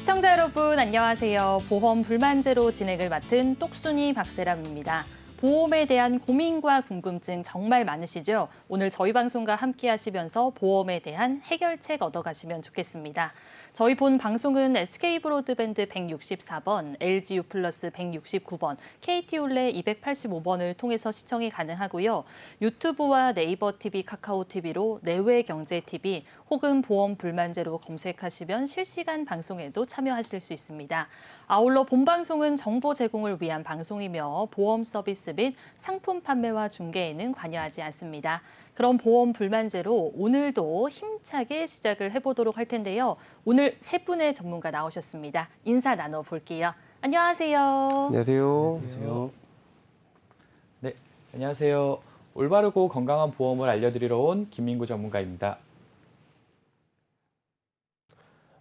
시청자 여러분 안녕하세요. 보험 불만제로 진행을 맡은 똑순이 박세람입니다. 보험에 대한 고민과 궁금증 정말 많으시죠? 오늘 저희 방송과 함께 하시면서 보험에 대한 해결책 얻어가시면 좋겠습니다. 저희 본 방송은 SK브로드밴드 164번, LGU 플러스 169번, KT올레 285번을 통해서 시청이 가능하고요. 유튜브와 네이버 TV, 카카오 TV로 내외경제TV 혹은 보험 불만제로 검색하시면 실시간 방송에도 참여하실 수 있습니다. 아울러 본 방송은 정보 제공을 위한 방송이며 보험 서비스 및 상품 판매와 중개에는 관여하지 않습니다. 그럼 보험 불만제로 오늘도 힘차게 시작을 해보도록 할 텐데요. 오늘 세 분의 전문가 나오셨습니다. 인사 나눠볼게요. 안녕하세요. 안녕하세요. 안녕하세요. 네, 안녕하세요. 올바르고 건강한 보험을 알려드리러 온 김민구 전문가입니다.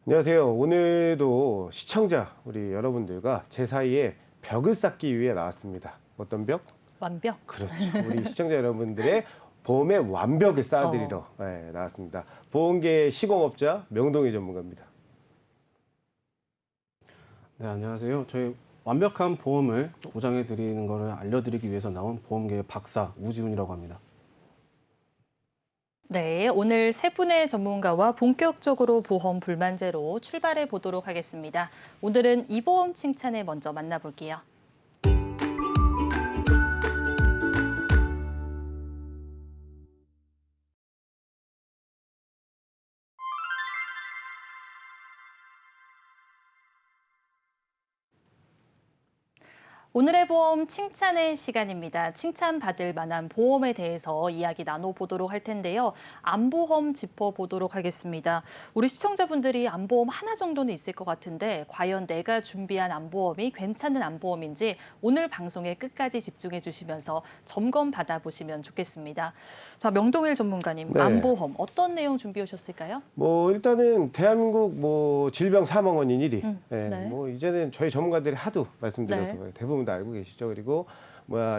안녕하세요. 오늘도 시청자 우리 여러분들과 제 사이에 벽을 쌓기 위해 나왔습니다. 어떤 벽? 완벽. 그렇죠. 우리 시청자 여러분들의 보험의 완벽을 쌓아드리러 나왔습니다. 보험계의 시공업자 명동희 전문가입니다. 네, 안녕하세요. 저희 완벽한 보험을 보장해 드리는 것을 알려드리기 위해서 나온 보험계의 박사 우지훈이라고 합니다. 네, 오늘 세 분의 전문가와 본격적으로 보험 불만제로 출발해 보도록 하겠습니다. 오늘은 이보험 칭찬을 먼저 만나볼게요. 오늘의 보험 칭찬의 시간입니다. 칭찬받을 만한 보험에 대해서 이야기 나눠보도록 할 텐데요. 암보험 짚어보도록 하겠습니다. 우리 시청자분들이 암보험 하나 정도는 있을 것 같은데 과연 내가 준비한 암보험이 괜찮은 암보험인지 오늘 방송에 끝까지 집중해 주시면서 점검 받아보시면 좋겠습니다. 자, 명동일 전문가님, 네. 암보험 어떤 내용 준비해 오셨을까요? 일단은 대한민국 질병 사망 원인 1위. 네. 이제는 저희 전문가들이 하도 말씀드려서 대부분 다 알고 계시죠. 그리고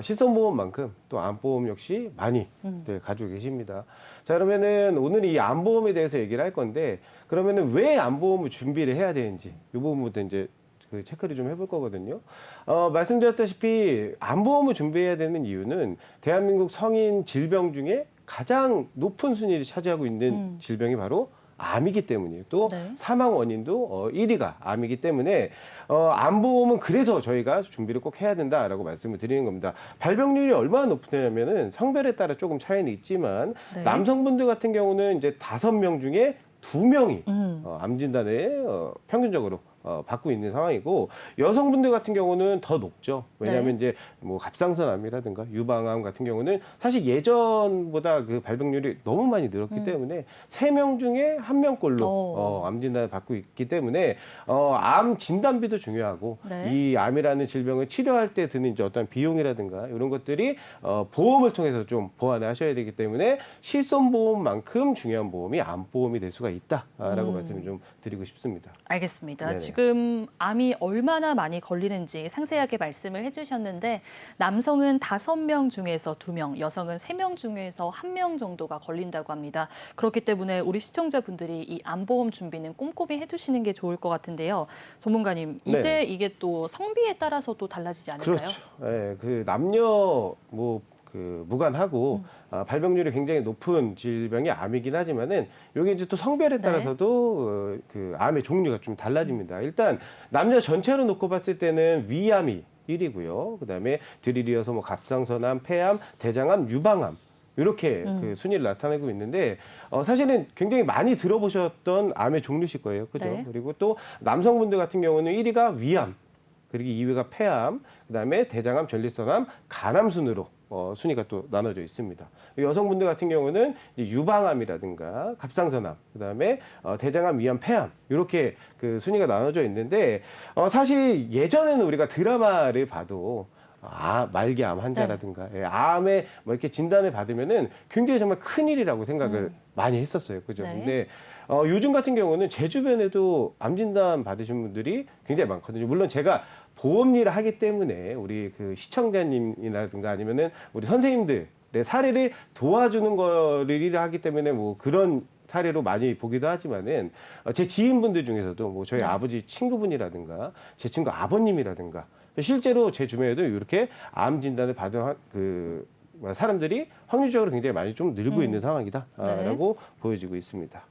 실손보험만큼 또 암보험 역시 많이 가지고 계십니다. 자, 그러면은 오늘 이 암보험에 대해서 얘기를 할 건데, 그러면은 왜 암보험을 준비를 해야 되는지 이 부분부터 이제 그 체크를 좀 해볼 거거든요. 말씀드렸다시피 암보험을 준비해야 되는 이유는 대한민국 성인 질병 중에 가장 높은 순위를 차지하고 있는 질병이 바로 암이기 때문이에요. 또 사망 원인도 1위가 암이기 때문에 암보험은 그래서 저희가 준비를 꼭 해야 된다라고 말씀을 드리는 겁니다. 발병률이 얼마나 높으냐면은 성별에 따라 조금 차이는 있지만 남성분들 같은 경우는 이제 5명 중에 2명이 암 진단을 평균적으로 받고 있는 상황이고, 여성분들 같은 경우는 더 높죠. 왜냐하면 이제 갑상선암이라든가 유방암 같은 경우는 사실 예전보다 그 발병률이 너무 많이 늘었기 때문에 3명 중에 1명꼴로 암 진단을 받고 있기 때문에 암 진단비도 중요하고 이 암이라는 질병을 치료할 때 드는 이제 어떤 비용이라든가 이런 것들이 보험을 통해서 좀 보완을 하셔야 되기 때문에 실손보험만큼 중요한 보험이 암보험이 될 수가 있다라고 말씀을 좀 드리고 싶습니다. 알겠습니다. 네네. 지금 암이 얼마나 많이 걸리는지 상세하게 말씀을 해주셨는데 남성은 5명 중에서 2명, 여성은 3명 중에서 1명 정도가 걸린다고 합니다. 그렇기 때문에 우리 시청자분들이 이 암보험 준비는 꼼꼼히 해두시는 게 좋을 것 같은데요. 전문가님, 이제 이게 또 성비에 따라서도 달라지지 않을까요? 그렇죠. 그 남녀 무관하고 발병률이 굉장히 높은 질병이 암이긴 하지만은 여기 이제 또 성별에 따라서도 그 암의 종류가 좀 달라집니다. 일단 남녀 전체로 놓고 봤을 때는 위암이 1위고요. 그다음에 들이이어서 갑상선암, 폐암, 대장암, 유방암 이렇게 그 순위를 나타내고 있는데 사실은 굉장히 많이 들어보셨던 암의 종류실 거예요. 그죠? 그리고 또 남성분들 같은 경우는 1위가 위암, 그리고 2위가 폐암, 그다음에 대장암, 전립선암, 간암 순으로 순위가 또 나눠져 있습니다. 여성분들 같은 경우는 이제 유방암이라든가 갑상선암, 그다음에 대장암, 위암, 폐암 이렇게 그 순위가 나눠져 있는데 사실 예전에는 우리가 드라마를 봐도 말기암 환자라든가 암에 이렇게 진단을 받으면은 굉장히 정말 큰일이라고 생각을 많이 했었어요. 그죠? 근데 요즘 같은 경우는 제 주변에도 암 진단 받으신 분들이 굉장히 많거든요. 물론 제가 보험 일을 하기 때문에 우리 그 시청자님이라든가 아니면은 우리 선생님들의 사례를 도와주는 거를 일을 하기 때문에 그런 사례로 많이 보기도 하지만은 제 지인분들 중에서도 뭐 저희 네. 아버지 친구분이라든가 제 친구 아버님이라든가 실제로 제 주변에도 이렇게 암 진단을 받은 사람들이 확률적으로 굉장히 많이 좀 늘고 있는 상황이다라고 보여지고 있습니다.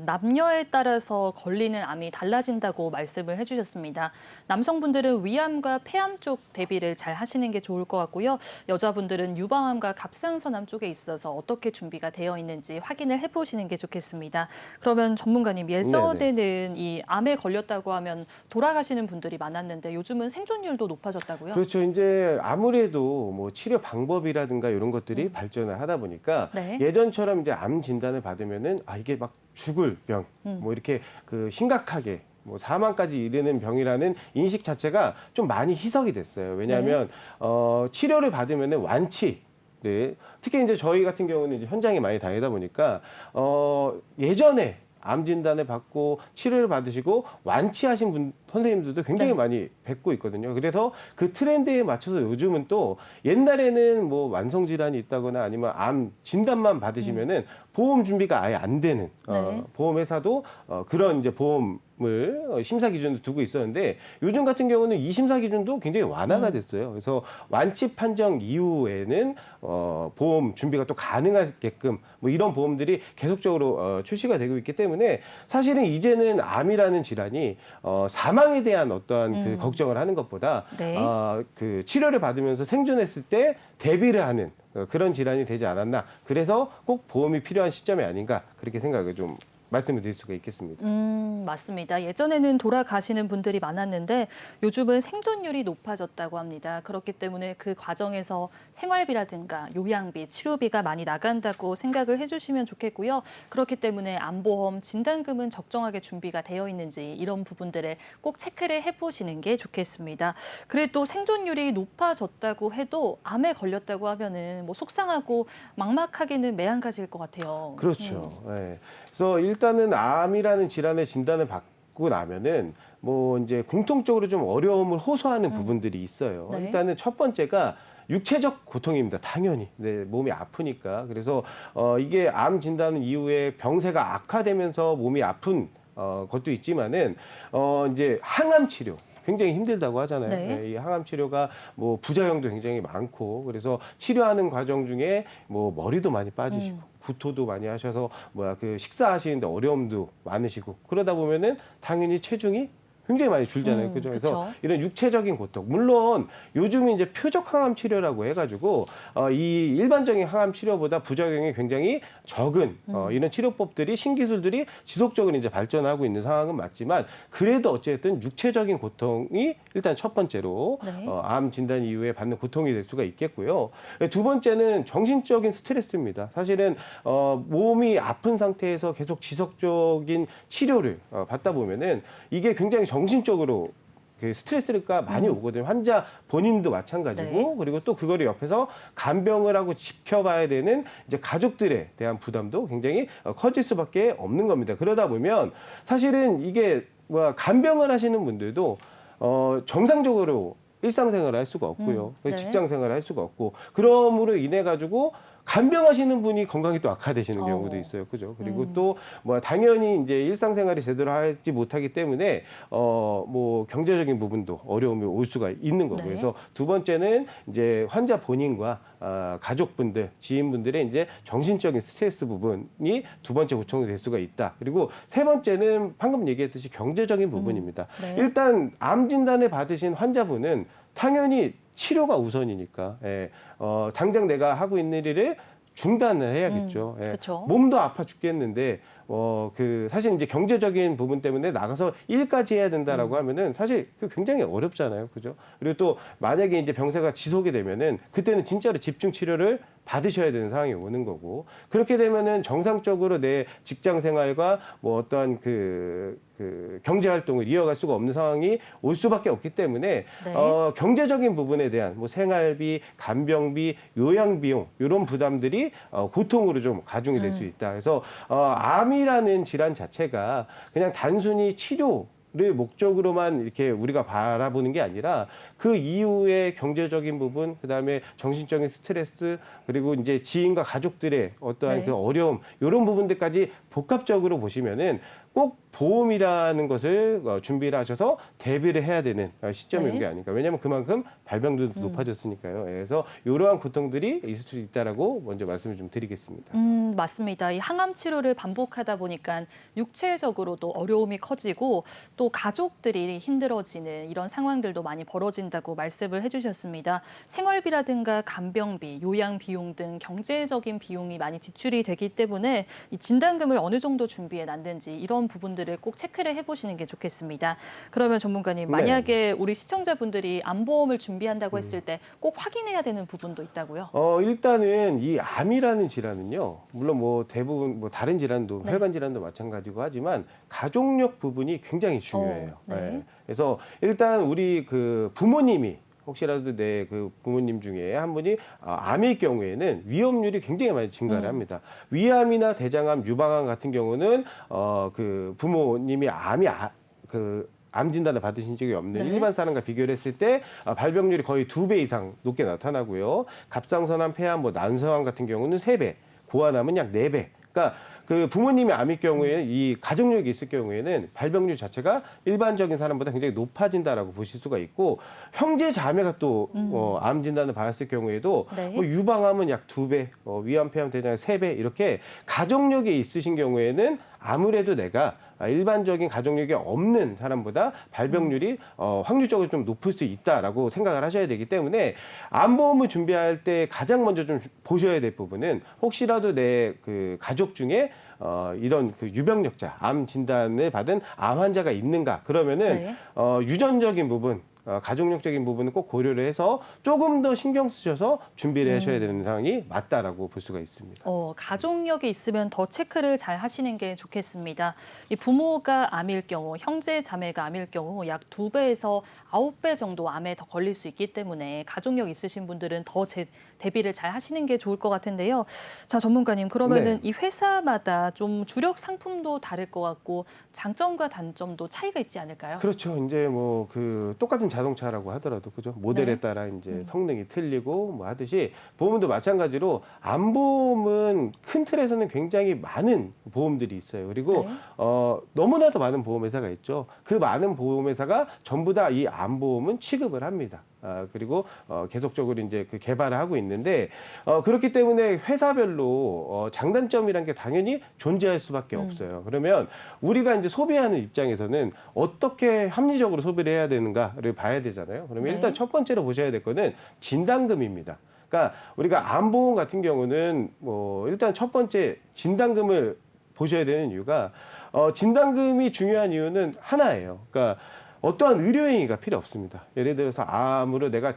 남녀에 따라서 걸리는 암이 달라진다고 말씀을 해주셨습니다. 남성분들은 위암과 폐암 쪽 대비를 잘 하시는 게 좋을 것 같고요. 여자분들은 유방암과 갑상선암 쪽에 있어서 어떻게 준비가 되어 있는지 확인을 해보시는 게 좋겠습니다. 그러면 전문가님, 예전에는 이 암에 걸렸다고 하면 돌아가시는 분들이 많았는데 요즘은 생존율도 높아졌다고요? 그렇죠. 이제 아무래도 뭐 치료 방법이라든가 이런 것들이 발전을 하다 보니까 네. 예전처럼 이제 암 진단을 받으면은 이게 막 죽을 병, 뭐 이렇게 심각하게 뭐 사망까지 이르는 병이라는 인식 자체가 좀 많이 희석이 됐어요. 왜냐하면 치료를 받으면은 완치. 네. 특히 이제 저희 같은 경우는 이제 현장에 많이 다니다 보니까 예전에 암 진단을 받고 치료를 받으시고 완치하신 선생님들도 굉장히 많이 뵙고 있거든요. 그래서 그 트렌드에 맞춰서 요즘은 또 옛날에는 뭐 만성 질환이 있다거나 아니면 암 진단만 받으시면은 보험 준비가 아예 안 되는 보험회사도 그런 이제 보험을 심사 기준으로 두고 있었는데 요즘 같은 경우는 이 심사 기준도 굉장히 완화가 됐어요. 그래서 완치 판정 이후에는 보험 준비가 또 가능하게끔 뭐 이런 보험들이 계속적으로 출시가 되고 있기 때문에 사실은 이제는 암이라는 질환이 사망에 대한 어떠한 그 걱정을 하는 것보다 그 치료를 받으면서 생존했을 때 대비를 하는 그런 질환이 되지 않았나. 그래서 꼭 보험이 필요한 시점이 아닌가 그렇게 생각을 좀 말씀을 드릴 수가 있겠습니다. 맞습니다. 예전에는 돌아가시는 분들이 많았는데 요즘은 생존율이 높아졌다고 합니다. 그렇기 때문에 그 과정에서 생활비라든가 요양비, 치료비가 많이 나간다고 생각을 해주시면 좋겠고요. 그렇기 때문에 암보험, 진단금은 적정하게 준비가 되어 있는지 이런 부분들을 꼭 체크를 해보시는 게 좋겠습니다. 그래도 생존율이 높아졌다고 해도 암에 걸렸다고 하면은 뭐 속상하고 막막하기는 매한가지일 것 같아요. 그렇죠. 네. 그래서 일단은 암이라는 질환의 진단을 받고 나면은 뭐 이제 공통적으로 좀 어려움을 호소하는 부분들이 있어요. 네. 일단은 첫 번째가 육체적 고통입니다. 당연히. 네, 몸이 아프니까. 그래서 이게 암 진단 이후에 병세가 악화되면서 몸이 아픈 것도 있지만은 이제 항암 치료 굉장히 힘들다고 하잖아요. 네. 이 항암 치료가 뭐 부작용도 굉장히 많고 그래서 치료하는 과정 중에 뭐 머리도 많이 빠지시고 구토도 많이 하셔서 그 식사하시는데 어려움도 많으시고 그러다 보면은 당연히 체중이 굉장히 많이 줄잖아요. 그죠? 그래서 그쵸. 이런 육체적인 고통. 물론 요즘 이제 표적 항암 치료라고 해가지고 이 일반적인 항암 치료보다 부작용이 굉장히 적은 이런 치료법들이 신기술들이 지속적으로 이제 발전하고 있는 상황은 맞지만 그래도 어쨌든 육체적인 고통이 일단 첫 번째로 암 진단 이후에 받는 고통이 될 수가 있겠고요. 두 번째는 정신적인 스트레스입니다. 사실은 몸이 아픈 상태에서 계속 지속적인 치료를 받다 보면은 이게 굉장히 정신적으로 그 스트레스가 많이 오거든요. 환자 본인도 마찬가지고 그리고 또 그거를 옆에서 간병을 하고 지켜봐야 되는 이제 가족들에 대한 부담도 굉장히 커질 수밖에 없는 겁니다. 그러다 보면 사실은 이게 간병을 하시는 분들도 정상적으로 일상생활을 할 수가 없고요. 직장생활을 할 수가 없고 그러므로 인해 가지고 간병하시는 분이 건강이 또 악화되시는 경우도 있어요. 그죠? 그리고 또 당연히 이제 일상생활이 제대로 하지 못하기 때문에 뭐 경제적인 부분도 어려움이 올 수가 있는 거고요. 그래서 두 번째는 이제 환자 본인과 가족분들, 지인분들의 이제 정신적인 스트레스 부분이 두 번째 고통이 될 수가 있다. 그리고 세 번째는 방금 얘기했듯이 경제적인 부분입니다. 일단 암 진단을 받으신 환자분은 당연히 치료가 우선이니까 당장 내가 하고 있는 일을 중단을 해야겠죠. 몸도 아파 죽겠는데 사실 이제 경제적인 부분 때문에 나가서 일까지 해야 된다라고 하면은 사실 굉장히 어렵잖아요. 그죠? 그리고 또 만약에 이제 병세가 지속이 되면은 그때는 진짜로 집중 치료를 받으셔야 되는 상황이 오는 거고 그렇게 되면은 정상적으로 내 직장 생활과 뭐 어떠한 경제 활동을 이어갈 수가 없는 상황이 올 수밖에 없기 때문에 경제적인 부분에 대한 뭐 생활비, 간병비, 요양 비용 이런 부담들이 고통으로 좀 가중이 될 수 있다. 그래서 암이라는 질환 자체가 그냥 단순히 치료 를 목적으로만 이렇게 우리가 바라보는 게 아니라 그 이후에 경제적인 부분, 그다음에 정신적인 스트레스, 그리고 이제 지인과 가족들의 어떠한 네. 그 어려움, 이런 부분들까지 복합적으로 보시면은 꼭 보험이라는 것을 준비를 하셔서 대비를 해야 되는 시점인 네. 게 아닐까. 왜냐하면 그만큼 발병률도 높아졌으니까요. 그래서 이러한 고통들이 있을 수 있다라고 먼저 말씀을 좀 드리겠습니다. 맞습니다. 이 항암 치료를 반복하다 보니까 육체적으로도 어려움이 커지고 또 가족들이 힘들어지는 이런 상황들도 많이 벌어진다고 말씀을 해주셨습니다. 생활비라든가 간병비, 요양 비용 등 경제적인 비용이 많이 지출이 되기 때문에 이 진단금을 어느 정도 준비해 놨는지 이런 부분들을 꼭 체크를 해보시는 게 좋겠습니다. 그러면 전문가님, 네. 만약에 우리 시청자분들이 암보험을 준비한다고 했을 때 꼭 확인해야 되는 부분도 있다고요? 일단은 이 암이라는 질환은요, 물론 뭐 대부분 뭐 다른 질환도 네. 혈관 질환도 마찬가지고 하지만 가족력 부분이 굉장히 중요해요. 네. 네. 그래서 일단 우리 그 부모님이 혹시라도 내 그 부모님 중에 한 분이 암일 경우에는 위험률이 굉장히 많이 증가를 합니다. 위암이나 대장암, 유방암 같은 경우는 그 부모님이 암 진단을 받으신 적이 없는 네. 일반 사람과 비교를 했을 때 발병률이 거의 2배 이상 높게 나타나고요. 갑상선암, 폐암, 뭐 난소암 같은 경우는 3배, 고환암은 약 4배. 그러니까 그 부모님이 암일 경우에 이 가족력이 있을 경우에는 발병률 자체가 일반적인 사람보다 굉장히 높아진다라고 보실 수가 있고, 형제 자매가 또 암 진단을 받았을 경우에도 네. 뭐 유방암은 약 2배, 위암, 폐암, 대장암 3배, 이렇게 가족력이 있으신 경우에는 아무래도 내가 일반적인 가족력이 없는 사람보다 발병률이 확률적으로 좀 높을 수 있다라고 생각을 하셔야 되기 때문에 암보험을 준비할 때 가장 먼저 좀 보셔야 될 부분은, 혹시라도 내 그 가족 중에 이런 그 유병력자, 암 진단을 받은 암 환자가 있는가, 그러면은 네. 유전적인 부분, 가족력적인 부분은 꼭 고려를 해서 조금 더 신경 쓰셔서 준비를 하셔야 되는 상황이 맞다라고 볼 수가 있습니다. 가족력이 있으면 더 체크를 잘 하시는 게 좋겠습니다. 이 부모가 암일 경우, 형제 자매가 암일 경우 약 2배에서 9배 정도 암에 더 걸릴 수 있기 때문에 가족력 있으신 분들은 더 대비를 잘 하시는 게 좋을 것 같은데요. 자, 전문가님, 그러면은 네. 이 회사마다 좀 주력 상품도 다를 것 같고 장점과 단점도 차이가 있지 않을까요? 그렇죠. 이제 뭐 그 똑같은 자동차라고 하더라도 그죠. 모델에 네. 따라 이제 성능이 틀리고 뭐 하듯이, 보험도 마찬가지로 암보험은 큰 틀에서는 굉장히 많은 보험들이 있어요. 그리고 네. 너무나도 많은 보험회사가 있죠. 그 많은 보험회사가 전부 다 이 암보험은 취급을 합니다. 그리고 계속적으로 이제 그 개발을 하고 있는데, 그렇기 때문에 회사별로 장단점이란 게 당연히 존재할 수밖에 없어요. 그러면 우리가 이제 소비하는 입장에서는 어떻게 합리적으로 소비를 해야 되는가를 봐야 되잖아요. 그러면 네. 일단 첫 번째로 보셔야 될 거는 진단금입니다. 그러니까 우리가 암보험 같은 경우는 뭐 일단 첫 번째 진단금을 보셔야 되는 이유가, 진단금이 중요한 이유는 하나예요. 그러니까 어떠한 의료행위가 필요 없습니다. 예를 들어서 암으로 내가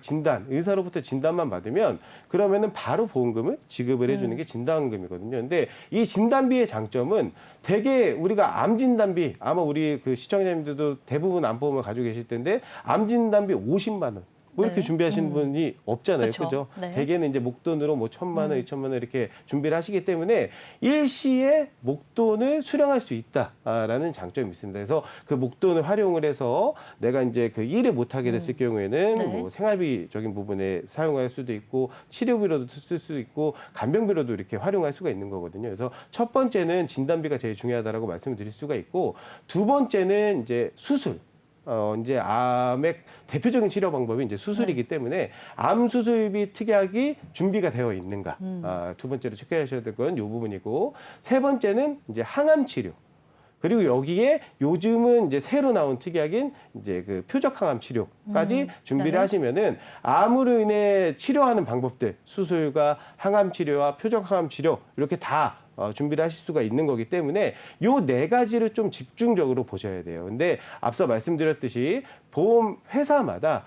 의사로부터 진단만 받으면 그러면은 바로 보험금을 지급을 해주는 게 진단금이거든요. 근데 이 진단비의 장점은 되게 우리가 암 진단비, 아마 우리 그 시청자님들도 대부분 암보험을 가지고 계실 텐데, 암 진단비 50만 원. 뭐 이렇게 네. 준비하시는 분이 없잖아요. 그쵸. 그죠? 네. 대개는 이제 목돈으로 뭐 1,000만 원, 2,000만 원 이렇게 준비를 하시기 때문에 일시에 목돈을 수령할 수 있다라는 장점이 있습니다. 그래서 그 목돈을 활용을 해서 내가 이제 그 일을 못 하게 됐을 경우에는 네. 뭐 생활비적인 부분에 사용할 수도 있고, 치료비로도 쓸 수도 있고, 간병비로도 이렇게 활용할 수가 있는 거거든요. 그래서 첫 번째는 진단비가 제일 중요하다라고 말씀을 드릴 수가 있고, 두 번째는 이제 수술. 이제 암의 대표적인 치료 방법이 이제 수술이기 때문에 암 수술비 특약이 준비가 되어 있는가. 두 번째로 체크하셔야 될 건 이 부분이고, 세 번째는 이제 항암 치료. 그리고 여기에 요즘은 이제 새로 나온 특약인 이제 그 표적 항암 치료까지 준비를 네. 하시면은 암으로 인해 치료하는 방법들, 수술과 항암 치료와 표적 항암 치료 이렇게 다 준비를 하실 수가 있는 거기 때문에 요 네 가지를 좀 집중적으로 보셔야 돼요. 근데 앞서 말씀드렸듯이 보험 회사마다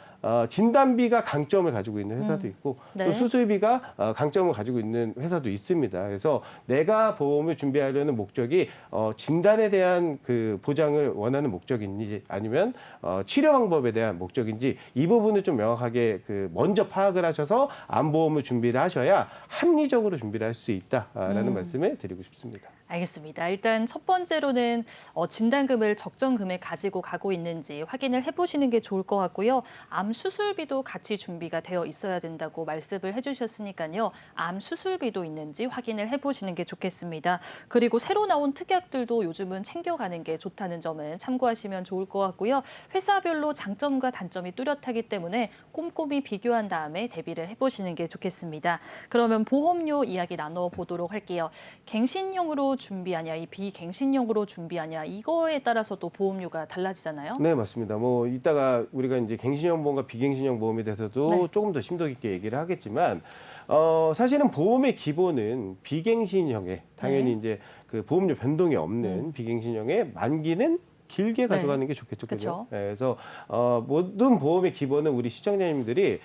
진단비가 강점을 가지고 있는 회사도 있고, 네. 또 수술비가 강점을 가지고 있는 회사도 있습니다. 그래서 내가 보험을 준비하려는 목적이 진단에 대한 그 보장을 원하는 목적인지, 아니면 치료 방법에 대한 목적인지, 이 부분을 좀 명확하게 그 먼저 파악을 하셔서 암보험을 준비를 하셔야 합리적으로 준비를 할 수 있다라는 말씀을 드리고 싶습니다. 알겠습니다. 일단 첫 번째로는 진단금을 적정금에 가지고 가고 있는지 확인을 해보시는 게 좋을 것 같고요. 암 수술비도 같이 준비가 되어 있어야 된다고 말씀을 해주셨으니까요. 암 수술비도 있는지 확인을 해보시는 게 좋겠습니다. 그리고 새로 나온 특약들도 요즘은 챙겨가는 게 좋다는 점은 참고하시면 좋을 것 같고요. 회사별로 장점과 단점이 뚜렷하기 때문에 꼼꼼히 비교한 다음에 대비를 해보시는 게 좋겠습니다. 그러면 보험료 이야기 나눠보도록 할게요. 갱신형으로 준비하냐, 이 비갱신형으로 준비하냐, 이거에 따라서도 보험료가 달라지잖아요. 네, 맞습니다. 뭐 이따가 우리가 이제 갱신형 보험과 비갱신형 보험에 대해서도 네. 조금 더 심도 깊게 얘기를 하겠지만 사실은 보험의 기본은 비갱신형에 당연히 네. 이제 그 보험료 변동이 없는 비갱신형의 만기는 길게 가져가는 게 좋겠죠, 그죠? 그쵸. 네, 그래서 모든 보험의 기본은 우리 시청자님들이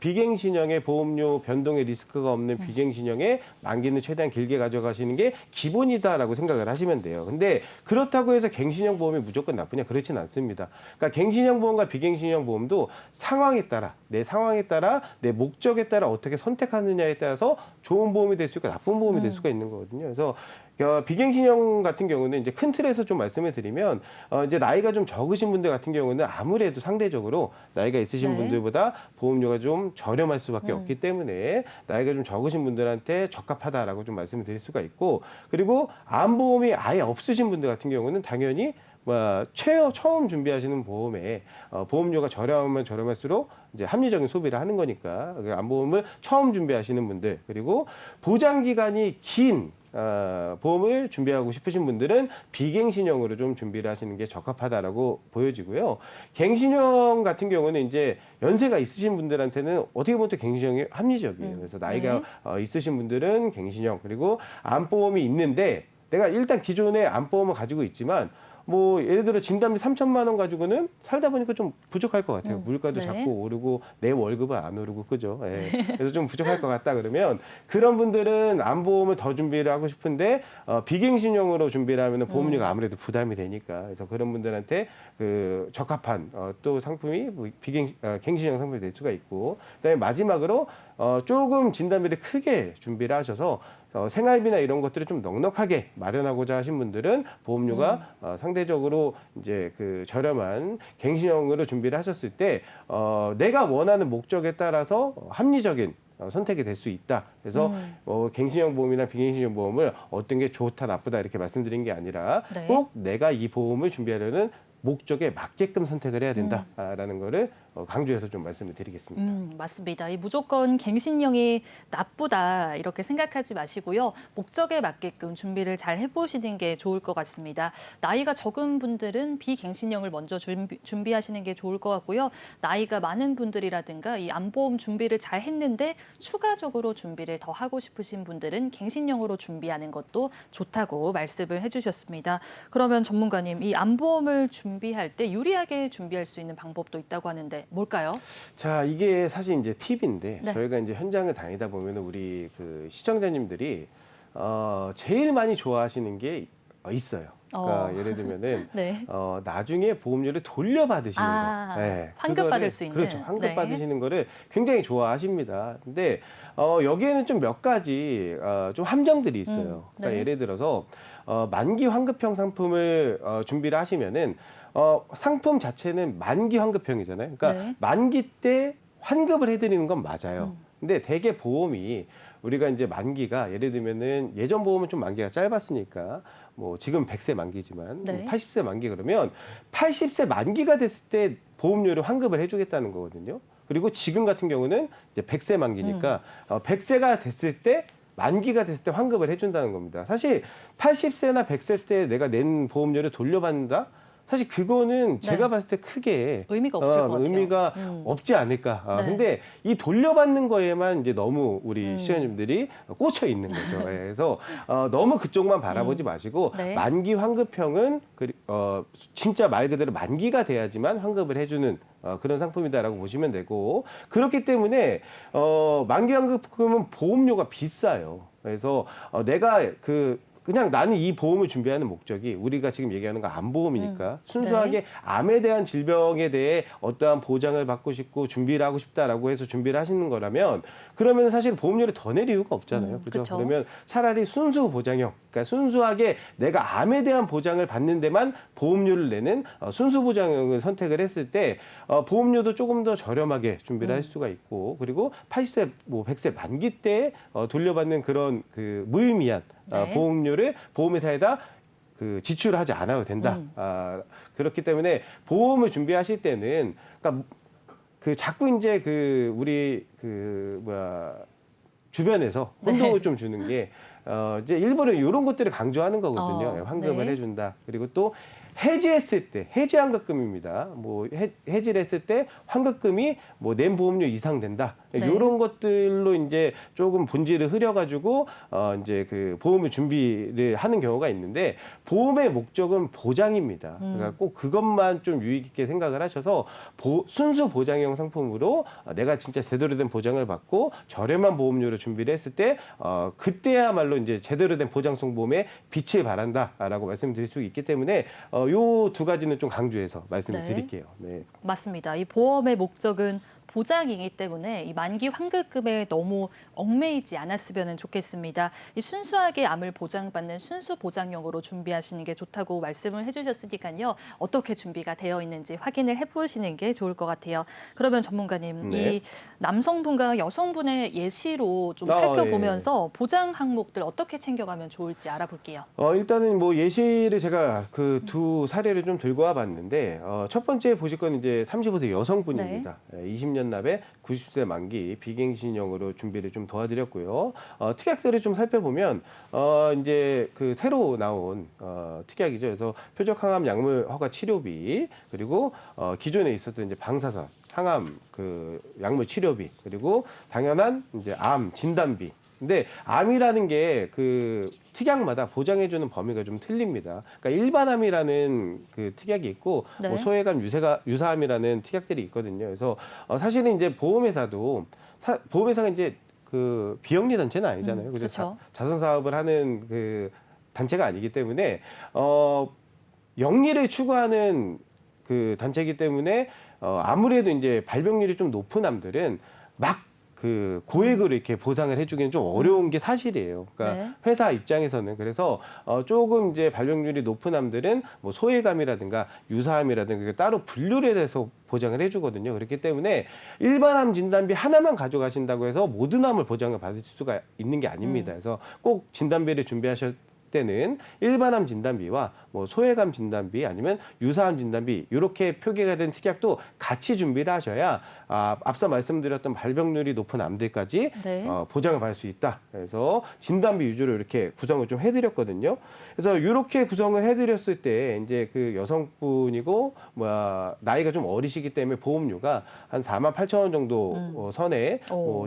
비갱신형의 보험료 변동의 리스크가 없는 비갱신형의 만기는 최대한 길게 가져가시는 게 기본이다라고 생각을 하시면 돼요. 근데 그렇다고 해서 갱신형 보험이 무조건 나쁘냐? 그렇진 않습니다. 그러니까 갱신형 보험과 비갱신형 보험도 상황에 따라, 내 상황에 따라, 내 목적에 따라 어떻게 선택하느냐에 따라서 좋은 보험이 될 수 있고 나쁜 보험이 될 수가 있는 거거든요. 그래서 비갱신형 같은 경우는 이제 큰 틀에서 좀 말씀을 드리면 이제 나이가 좀 적으신 분들 같은 경우는 아무래도 상대적으로 나이가 있으신 네. 분들보다 보험료가 좀 저렴할 수밖에 없기 때문에 나이가 좀 적으신 분들한테 적합하다라고 좀 말씀을 드릴 수가 있고, 그리고 암보험이 아예 없으신 분들 같은 경우는 당연히 처음 준비하시는 보험에 보험료가 저렴하면 저렴할수록 이제 합리적인 소비를 하는 거니까 암보험을 처음 준비하시는 분들, 그리고 보장 기간이 긴 보험을 준비하고 싶으신 분들은 비갱신형으로 좀 준비를 하시는 게 적합하다라고 보여지고요. 갱신형 같은 경우는 이제 연세가 있으신 분들한테는 어떻게 보면 또 갱신형이 합리적이에요. 그래서 나이가 있으신 분들은 갱신형, 그리고 암보험이 있는데 내가 일단 기존에 암보험을 가지고 있지만 뭐 예를 들어 진단비 3천만 원 가지고는 살다 보니까 좀 부족할 것 같아요. 물가도 네. 자꾸 오르고 내 월급은 안 오르고, 그죠? 예. 그래서 좀 부족할 것 같다 그러면 그런 분들은 암보험을 더 준비를 하고 싶은데 비갱신형으로 준비를 하면 보험료가 아무래도 부담이 되니까, 그래서 그런 분들한테 그 적합한 또 상품이 뭐 갱신형 상품이 될 수가 있고, 그다음에 마지막으로 조금 진단비를 크게 준비를 하셔서 생활비나 이런 것들을 좀 넉넉하게 마련하고자 하신 분들은 보험료가 상대적으로 이제 그 저렴한 갱신형으로 준비를 하셨을 때 내가 원하는 목적에 따라서 합리적인 선택이 될 수 있다. 그래서 갱신형 보험이나 비갱신형 보험을 어떤 게 좋다, 나쁘다 이렇게 말씀드린 게 아니라 네. 꼭 내가 이 보험을 준비하려는 목적에 맞게끔 선택을 해야 된다라는 거를 강조해서 좀 말씀을 드리겠습니다. 맞습니다. 이 무조건 갱신형이 나쁘다 이렇게 생각하지 마시고요. 목적에 맞게끔 준비를 잘 해보시는 게 좋을 것 같습니다. 나이가 적은 분들은 비갱신형을 먼저 준비하시는 게 좋을 것 같고요. 나이가 많은 분들이라든가 이 암보험 준비를 잘 했는데 추가적으로 준비를 더 하고 싶으신 분들은 갱신형으로 준비하는 것도 좋다고 말씀을 해주셨습니다. 그러면 전문가님, 이 암보험을 준비할 때 유리하게 준비할 수 있는 방법도 있다고 하는데 뭘까요? 자, 이게 사실 이제 팁인데 네. 저희가 이제 현장을 다니다 보면 우리 그 시청자님들이 제일 많이 좋아하시는 게 있어요. 그러니까 예를 들면은 네. 나중에 보험료를 돌려받으시는 거, 네, 환급받을 수 있는. 그렇죠, 환급 네. 받으시는 거를 굉장히 좋아하십니다. 근데 여기에는 좀 몇 가지 좀 함정들이 있어요. 그러니까 네. 예를 들어서 만기 환급형 상품을 준비를 하시면은 상품 자체는 만기 환급형이잖아요. 그러니까 네. 만기 때 환급을 해드리는 건 맞아요. 근데 대개 보험이 우리가 이제 만기가 예를 들면은 예전 보험은 좀 만기가 짧았으니까 뭐 지금 100세 만기지만 네. 80세 만기 그러면 80세 만기가 됐을 때 보험료를 환급을 해주겠다는 거거든요. 그리고 지금 같은 경우는 이제 100세 만기니까 100세가 됐을 때 만기가 됐을 때 환급을 해준다는 겁니다. 사실 80세나 100세 때 내가 낸 보험료를 돌려받는다? 사실 그거는 제가 봤을 때 크게 의미가 없을 것 같아요. 의미가 없지 않을까. 네. 근데 이 돌려받는 거에만 이제 너무 우리 시청자님들이 꽂혀 있는 거죠. 예, 그래서 너무 그쪽만 바라보지 마시고 네. 만기 환급형은 진짜 말 그대로 만기가 돼야지만 환급을 해주는 그런 상품이다라고 보시면 되고, 그렇기 때문에 만기 환급금은 보험료가 비싸요. 그래서 내가 그냥 나는 이 보험을 준비하는 목적이 우리가 지금 얘기하는 거 암보험이니까 순수하게 암에 대한 질병에 대해 어떠한 보장을 받고 싶고 준비를 하고 싶다라고 해서 준비를 하시는 거라면 그러면 사실 보험료를 더 낼 이유가 없잖아요. 그렇죠? 그쵸. 그러면 차라리 순수 보장형, 그러니까 순수하게 내가 암에 대한 보장을 받는 데만 보험료를 내는 순수 보장형을 선택을 했을 때 보험료도 조금 더 저렴하게 준비를 할 수가 있고 그리고 80세, 뭐 100세 만기 때 돌려받는 그런 그 무의미한 네. 보험료를 보험회사에다 그 지출하지 않아도 된다. 그렇기 때문에 보험을 준비하실 때는 그러니까 그 자꾸 이제 그 우리 그 뭐야 주변에서 혼동을 좀 주는 게 이제 일부러 이런 것들을 강조하는 거거든요. 환급을 네. 해준다. 그리고 또 해지했을 때 해지 환급금입니다. 뭐 해지를 했을 때 환급금이 뭐 낸 보험료 이상 된다. 네. 이런 것들로 이제 조금 본질을 흐려가지고 이제 그 보험을 준비를 하는 경우가 있는데 보험의 목적은 보장입니다. 그러니까 꼭 그것만 좀 유의 깊게 생각을 하셔서 순수 보장형 상품으로 내가 진짜 제대로 된 보장을 받고 저렴한 보험료를 준비를 했을 때 그때야말로 이제 제대로 된 보장성 보험에 빛을 발한다라고 말씀드릴 수 있기 때문에 요 두 가지는 좀 강조해서 말씀을 네. 드릴게요. 네. 맞습니다. 이 보험의 목적은 보장이기 때문에 이 만기 환급금에 너무 얽매이지 않았으면 좋겠습니다. 이 순수하게 암을 보장받는 순수 보장형으로 준비하시는 게 좋다고 말씀을 해주셨으니까요. 어떻게 준비가 되어 있는지 확인을 해보시는 게 좋을 것 같아요. 그러면 전문가님, 네. 이 남성분과 여성분의 예시로 좀 살펴보면서 보장 항목들 어떻게 챙겨가면 좋을지 알아볼게요. 일단은 뭐 예시를 제가 그 두 사례를 좀 들고 와봤는데 첫 번째 보실 건 이제 35세 여성분입니다. 20년 납에 90세 만기 비갱신형으로 준비를 좀 도와드렸고요. 특약들을 좀 살펴보면 이제 그 새로 나온 특약이죠. 그래서 표적항암 약물 허가 치료비 그리고 기존에 있었던 이제 방사선 항암 그 약물 치료비 그리고 당연한 이제 암 진단비. 근데 암이라는 게 그 특약마다 보장해주는 범위가 좀 틀립니다. 그러니까 일반암이라는 그 특약이 있고 네. 뭐 소외감, 유사암이라는 특약들이 있거든요. 그래서 사실은 이제 보험회사도 보험회사가 이제 그 비영리 단체는 아니잖아요. 그죠? 그렇죠. 자선 사업을 하는 그 단체가 아니기 때문에 영리를 추구하는 그 단체이기 때문에 아무래도 이제 발병률이 좀 높은 암들은 막 그 고액으로 이렇게 보상을 해주기는 좀 어려운 게 사실이에요. 그러니까 네. 회사 입장에서는 그래서 조금 이제 발병률이 높은 암들은 뭐 소외감이라든가 유사암이라든가 따로 분류를 해서 보장을 해주거든요. 그렇기 때문에 일반암 진단비 하나만 가져가신다고 해서 모든 암을 보장을 받을 수가 있는 게 아닙니다. 그래서 꼭 진단비를 준비하실 때는 일반암 진단비와 뭐 소외감 진단비 아니면 유사암 진단비 이렇게 표기가 된 특약도 같이 준비를 하셔야 앞서 말씀드렸던 발병률이 높은 암들까지 네. 보장을 받을 수 있다. 그래서 진단비 위주로 이렇게 구성을 좀 해드렸거든요. 그래서 이렇게 구성을 해드렸을 때 이제 그 여성분이고 나이가 좀 어리시기 때문에 보험료가 한 48,000원 정도 선에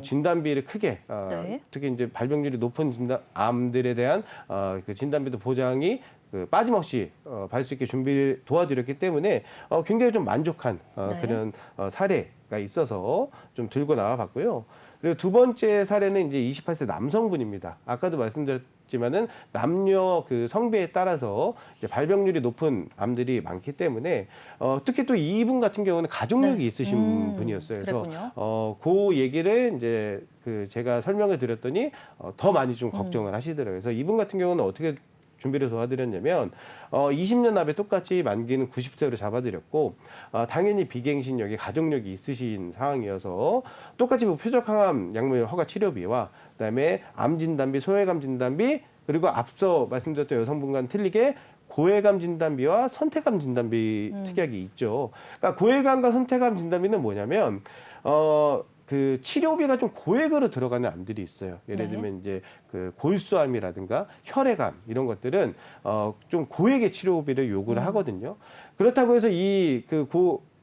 진단비를 크게 네. 특히 이제 발병률이 높은 암들에 대한 그 진단비도 보장이 빠짐없이 받을 수 있게 준비를 도와드렸기 때문에 굉장히 좀 만족한 네. 그런 사례가 있어서 좀 들고 나와봤고요. 그리고 두 번째 사례는 이제 28세 남성분입니다. 아까도 말씀드렸지만은 남녀 그 성비에 따라서 이제 발병률이 높은 암들이 많기 때문에 특히 또 이분 같은 경우는 가족력이 네. 있으신 분이었어요. 그래서 그랬군요. 그 얘기를 이제 그 제가 설명을 드렸더니 더 많이 좀 걱정을 하시더라고요. 그래서 이분 같은 경우는 어떻게 준비를 도와드렸냐면 20년 납에 똑같이 만기는 90세로 잡아드렸고 당연히 비갱신력이 가족력이 있으신 상황이어서 똑같이 뭐 표적항암 약물 허가 치료비와 그다음에 암 진단비, 소외감 진단비 그리고 앞서 말씀드렸던 여성분과는 틀리게 고해감 진단비와 선택암 진단비 특약이 있죠. 그러니까 고해감과 선택암 진단비는 뭐냐면 그 치료비가 좀 고액으로 들어가는 암들이 있어요. 예를 네. 들면 이제 그 골수암이라든가 혈액암 이런 것들은 좀 고액의 치료비를 요구를 하거든요. 그렇다고 해서 이 그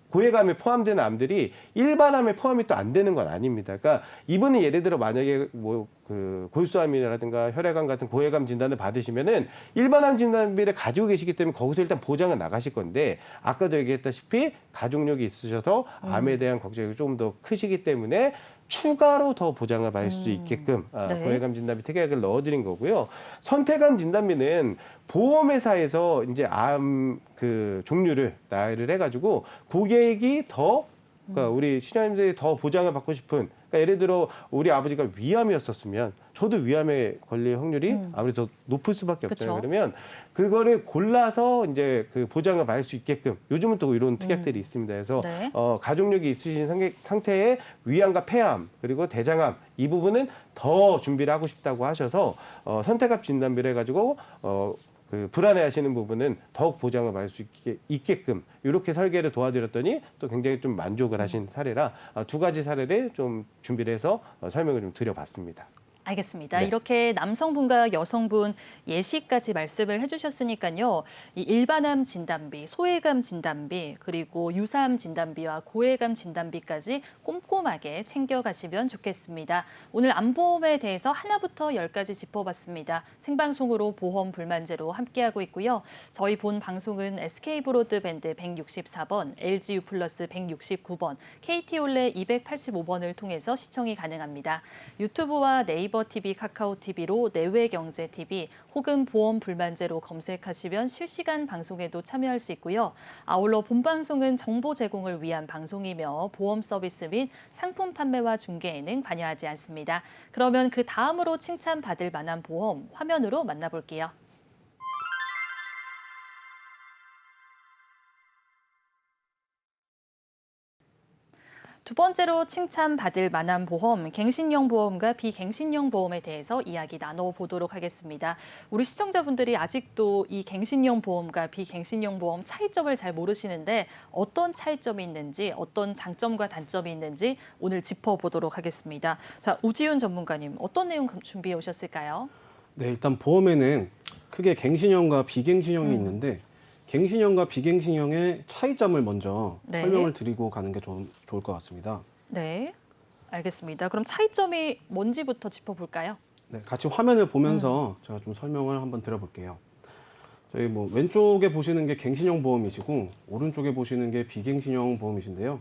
고해감에 포함되는 암들이 일반암에 포함이 또 안 되는 건 아닙니다. 그러니까 이분은 예를 들어 만약에 뭐 그 골수암이라든가 혈액암 같은 고해감 진단을 받으시면은 일반암 진단비를 가지고 계시기 때문에 거기서 일단 보장은 나가실 건데 아까도 얘기했다시피 가족력이 있으셔서 암에 대한 걱정이 조금 더 크시기 때문에 추가로 더 보장을 받을 수 있게끔 네. 고해감 진단비 특약을 넣어드린 거고요. 선택암 진단비는 보험회사에서 이제 암 그 종류를 나열을 해가지고 고객이 더 그러니까 우리 시청자님들이 더 보장을 받고 싶은 그러니까 예를 들어 우리 아버지가 위암이었었으면 저도 위암에 걸릴 확률이 아무래도 더 높을 수밖에 없잖아요. 그쵸. 그러면 그거를 골라서 이제 그 보장을 받을 수 있게끔 요즘은 또 이런 특약들이 있습니다. 그래서 네. 가족력이 있으신 상태에 위암과 폐암 그리고 대장암 이 부분은 더 준비를 하고 싶다고 하셔서 선택합 진단비를 해가지고 그 불안해하시는 부분은 더욱 보장을 받을 수 있게끔 이렇게 설계를 도와드렸더니 또 굉장히 좀 만족을 하신 사례라 두 가지 사례를 좀 준비를 해서 설명을 좀 드려봤습니다. 알겠습니다. 네. 이렇게 남성분과 여성분 예시까지 말씀을 해주셨으니까요. 이 일반암 진단비, 소외감 진단비, 그리고 유사암 진단비와 고해감 진단비까지 꼼꼼하게 챙겨가시면 좋겠습니다. 오늘 암보험에 대해서 하나부터 10까지 짚어봤습니다. 생방송으로 보험 불만제로 함께하고 있고요. 저희 본 방송은 SK브로드밴드 164번, LGU 플러스 169번, KT올레 285번을 통해서 시청이 가능합니다. 유튜브와 네이버 TV, 카카오 TV로 내외경제 TV 혹은 보험 불만제로 검색하시면 실시간 방송에도 참여할 수 있고요. 아울러 본 방송은 정보 제공을 위한 방송이며 보험 서비스 및 상품 판매와 중개에는 관여하지 않습니다. 그러면 그 다음으로 칭찬받을 만한 보험 화면으로 만나볼게요. 두 번째로 칭찬받을 만한 보험, 갱신형 보험과 비갱신형 보험에 대해서 이야기 나눠보도록 하겠습니다. 우리 시청자분들이 아직도 이 갱신형 보험과 비갱신형 보험 차이점을 잘 모르시는데 어떤 차이점이 있는지, 어떤 장점과 단점이 있는지 오늘 짚어보도록 하겠습니다. 자, 우지훈 전문가님, 어떤 내용 준비해 오셨을까요? 네, 일단 보험에는 크게 갱신형과 비갱신형이 있는데 갱신형과 비갱신형의 차이점을 먼저 네. 설명을 드리고 가는 게 좋을 것 같습니다. 네, 알겠습니다. 그럼 차이점이 뭔지부터 짚어볼까요? 네, 같이 화면을 보면서 제가 좀 설명을 한번 드려볼게요. 저희 뭐 왼쪽에 보시는 게 갱신형 보험이시고 오른쪽에 보시는 게 비갱신형 보험이신데요.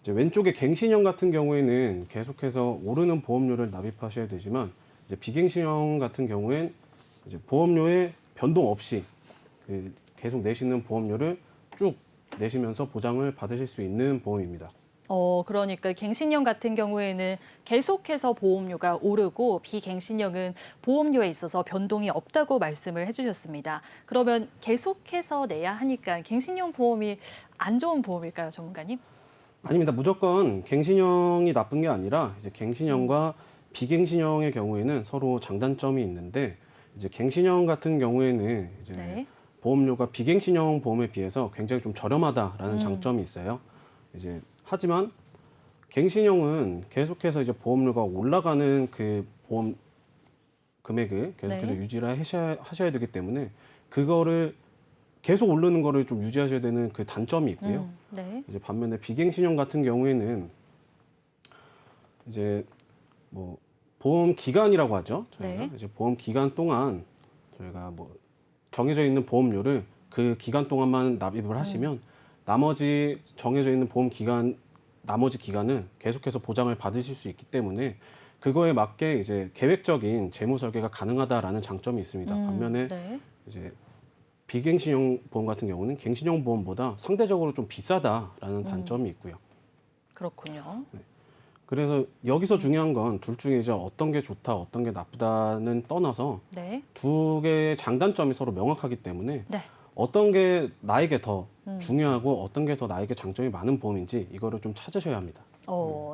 이제 왼쪽에 갱신형 같은 경우에는 계속해서 오르는 보험료를 납입하셔야 되지만 이제 비갱신형 같은 경우엔 이제 보험료에 변동 없이 계속 내시는 보험료를 쭉 내시면서 보장을 받으실 수 있는 보험입니다. 그러니까 갱신형 같은 경우에는 계속해서 보험료가 오르고 비갱신형은 보험료에 있어서 변동이 없다고 말씀을 해주셨습니다. 그러면 계속해서 내야 하니까 갱신형 보험이 안 좋은 보험일까요, 전문가님? 아닙니다. 무조건 갱신형이 나쁜 게 아니라 이제 갱신형과 비갱신형의 경우에는 서로 장단점이 있는데 이제 갱신형 같은 경우에는 이제 네. 보험료가 비갱신형 보험에 비해서 굉장히 좀 저렴하다라는 장점이 있어요. 이제 하지만 갱신형은 계속해서 이제 보험료가 올라가는 그 보험 금액을 계속해서 네. 유지를 하셔야 되기 때문에 그거를 계속 오르는 거를 좀 유지하셔야 되는 그 단점이 있고요. 네. 이제 반면에 비갱신형 같은 경우에는 이제 뭐 보험 기간이라고 하죠. 저희가 네. 이제 보험 기간 동안 저희가 뭐 정해져 있는 보험료를 그 기간 동안만 납입을 하시면 나머지 정해져 있는 보험 기간 나머지 기간은 계속해서 보장을 받으실 수 있기 때문에 그거에 맞게 이제 계획적인 재무 설계가 가능하다라는 장점이 있습니다. 반면에 네. 이제 비갱신형 보험 같은 경우는 갱신형 보험보다 상대적으로 좀 비싸다라는 단점이 있고요. 그렇군요. 그래서 여기서 중요한 건 둘 중에 이제 어떤 게 좋다, 어떤 게 나쁘다는 떠나서 네. 두 개의 장단점이 서로 명확하기 때문에 네. 어떤 게 나에게 더 중요하고 어떤 게 더 나에게 장점이 많은 보험인지 이거를 좀 찾으셔야 합니다.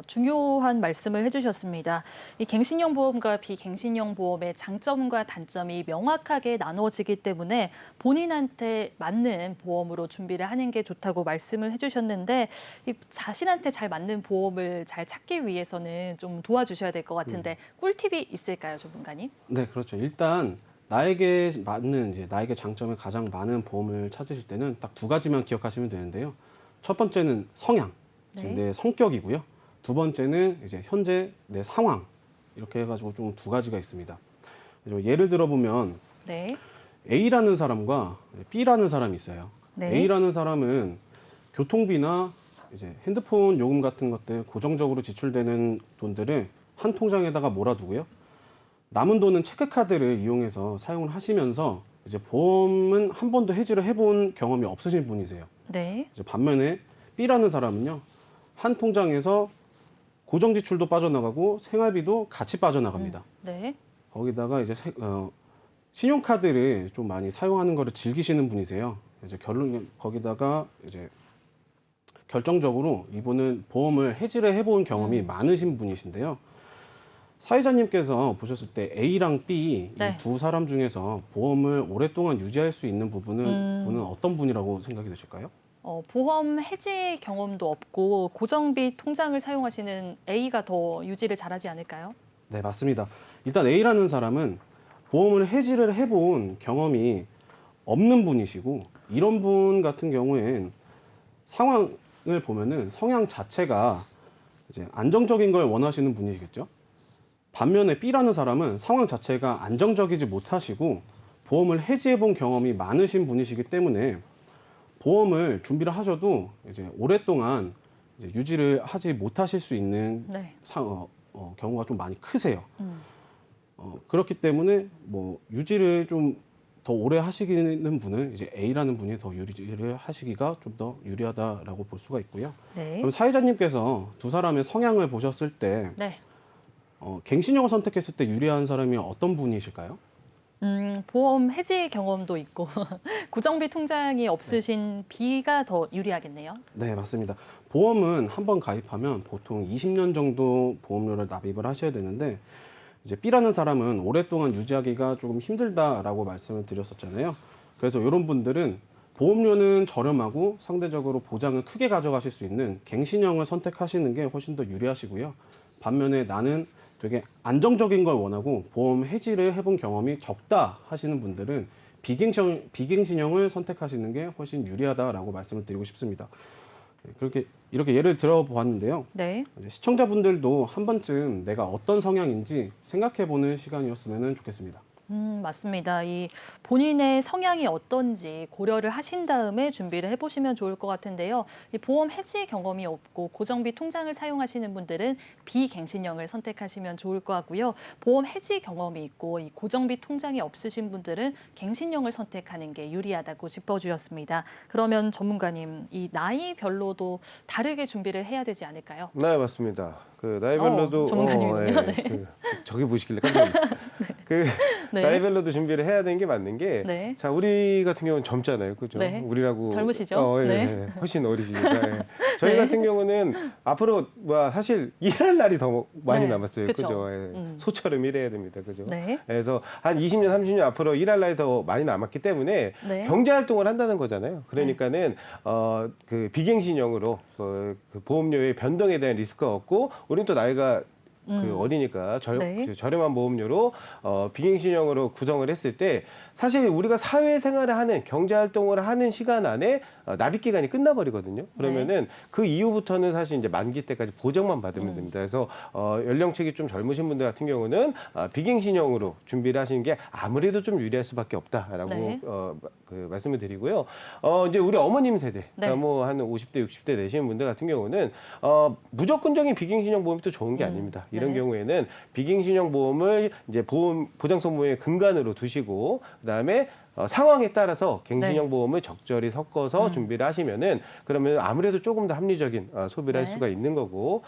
중요한 말씀을 해주셨습니다. 이 갱신형 보험과 비갱신형 보험의 장점과 단점이 명확하게 나눠지기 때문에 본인한테 맞는 보험으로 준비를 하는 게 좋다고 말씀을 해주셨는데 이 자신한테 잘 맞는 보험을 잘 찾기 위해서는 좀 도와주셔야 될 것 같은데 꿀팁이 있을까요, 전문가님? 네, 그렇죠. 일단 나에게 맞는 이제 나에게 장점이 가장 많은 보험을 찾으실 때는 딱 두 가지만 기억하시면 되는데요. 첫 번째는 성향, 네. 즉 내 성격이고요. 두 번째는 이제 현재 내 상황 이렇게 해가지고 좀 두 가지가 있습니다. 예를 들어 보면 네. A라는 사람과 B라는 사람이 있어요. 네. A라는 사람은 교통비나 이제 핸드폰 요금 같은 것들 고정적으로 지출되는 돈들을 한 통장에다가 몰아두고요. 남은 돈은 체크카드를 이용해서 사용을 하시면서 이제 보험은 한 번도 해지를 해본 경험이 없으신 분이세요. 네. 이제 반면에 B라는 사람은요, 한 통장에서 고정 지출도 빠져나가고 생활비도 같이 빠져나갑니다. 네. 거기다가 이제 신용카드를 좀 많이 사용하는 거를 즐기시는 분이세요. 이제 거기다가 이제 결정적으로 이분은 보험을 해지를 해본 경험이 많으신 분이신데요. 사회자님께서 보셨을 때 A랑 B 네. 이 두 사람 중에서 보험을 오랫동안 유지할 수 있는 분은 어떤 분이라고 생각이 되실까요? 보험 해지 경험도 없고 고정비 통장을 사용하시는 A가 더 유지를 잘하지 않을까요? 네, 맞습니다. 일단 A라는 사람은 보험을 해지를 해본 경험이 없는 분이시고, 이런 분 같은 경우엔 상황을 보면은 성향 자체가 이제 안정적인 걸 원하시는 분이시겠죠. 반면에 B라는 사람은 상황 자체가 안정적이지 못하시고 보험을 해지해 본 경험이 많으신 분이시기 때문에 보험을 준비를 하셔도 이제 오랫동안 이제 유지를 하지 못하실 수 있는 네. 경우가 좀 많이 크세요. 음. 그렇기 때문에 뭐 유지를 좀 더 오래 하시는 분은 이제 A라는 분이 더 유지를 하시기가 좀 더 유리하다라고 볼 수가 있고요. 네. 그럼 사회자님께서 두 사람의 성향을 보셨을 때 네. 갱신형을 선택했을 때 유리한 사람이 어떤 분이실까요? 보험 해지 경험도 있고 고정비 통장이 없으신 B가 더 유리하겠네요. 네, 맞습니다. 보험은 한번 가입하면 보통 20년 정도 보험료를 납입을 하셔야 되는데, 이제 B라는 사람은 오랫동안 유지하기가 조금 힘들다라고 말씀을 드렸었잖아요. 그래서 이런 분들은 보험료는 저렴하고 상대적으로 보장을 크게 가져가실 수 있는 갱신형을 선택하시는 게 훨씬 더 유리하시고요. 반면에 나는 되게 안정적인 걸 원하고 보험 해지를 해본 경험이 적다 하시는 분들은 비갱신형을 선택하시는 게 훨씬 유리하다라고 말씀을 드리고 싶습니다. 이렇게 예를 들어 보았는데요. 네. 시청자분들도 한 번쯤 내가 어떤 성향인지 생각해보는 시간이었으면 좋겠습니다. 맞습니다. 이 본인의 성향이 어떤지 고려를 하신 다음에 준비를 해보시면 좋을 것 같은데요. 이 보험 해지 경험이 없고 고정비 통장을 사용하시는 분들은 비갱신형을 선택하시면 좋을 것 같고요. 보험 해지 경험이 있고 이 고정비 통장이 없으신 분들은 갱신형을 선택하는 게 유리하다고 짚어주셨습니다. 그러면 전문가님, 이 나이별로도 다르게 준비를 해야 되지 않을까요? 네, 맞습니다. 그 나이별로도 전문가님이군요. 네. 저기 보시길래 깜짝 놀랐어요. 그 네. 나이별로도 준비를 해야 되는 게 맞는 게, 네. 자, 우리 같은 경우는 젊잖아요, 그죠? 네. 우리라고 젊으시죠? 예, 네. 예, 훨씬 어리시니까. 예. 저희 네. 같은 경우는 앞으로 사실 일할 날이 더 많이 네. 남았어요, 그쵸. 그죠? 예. 소처럼 일해야 됩니다, 그죠? 네. 그래서 한 20년, 30년 앞으로 일할 날이 더 많이 남았기 때문에 네. 경제 활동을 한다는 거잖아요. 그러니까는 그 비갱신형으로 그 보험료의 변동에 대한 리스크가 없고, 우리는 또 나이가 그 어리니까 네. 저렴한 보험료로 비갱신형으로 구성을 했을 때, 사실 우리가 사회생활을 하는, 경제활동을 하는 시간 안에 납입 기간이 끝나버리거든요. 그러면은 그 이후부터는 사실 이제 만기 때까지 보장만 받으면 됩니다. 그래서 연령층이 좀 젊으신 분들 같은 경우는 비갱신형으로 준비를 하시는 게 아무래도 좀 유리할 수밖에 없다라고 네. 그 말씀을 드리고요. 이제 우리 어머님 세대, 네. 그러니까 뭐 한 50대, 60대 되시는 분들 같은 경우는 무조건적인 비갱신형 보험이 또 좋은 게 아닙니다. 이런 네. 경우에는 비갱신형 보험을 이제 보장성보험의 근간으로 두시고, 그다음에 상황에 따라서 갱신형 네. 보험을 적절히 섞어서 준비를 하시면은, 그러면 아무래도 조금 더 합리적인 소비를 네. 할 수가 있는 거고.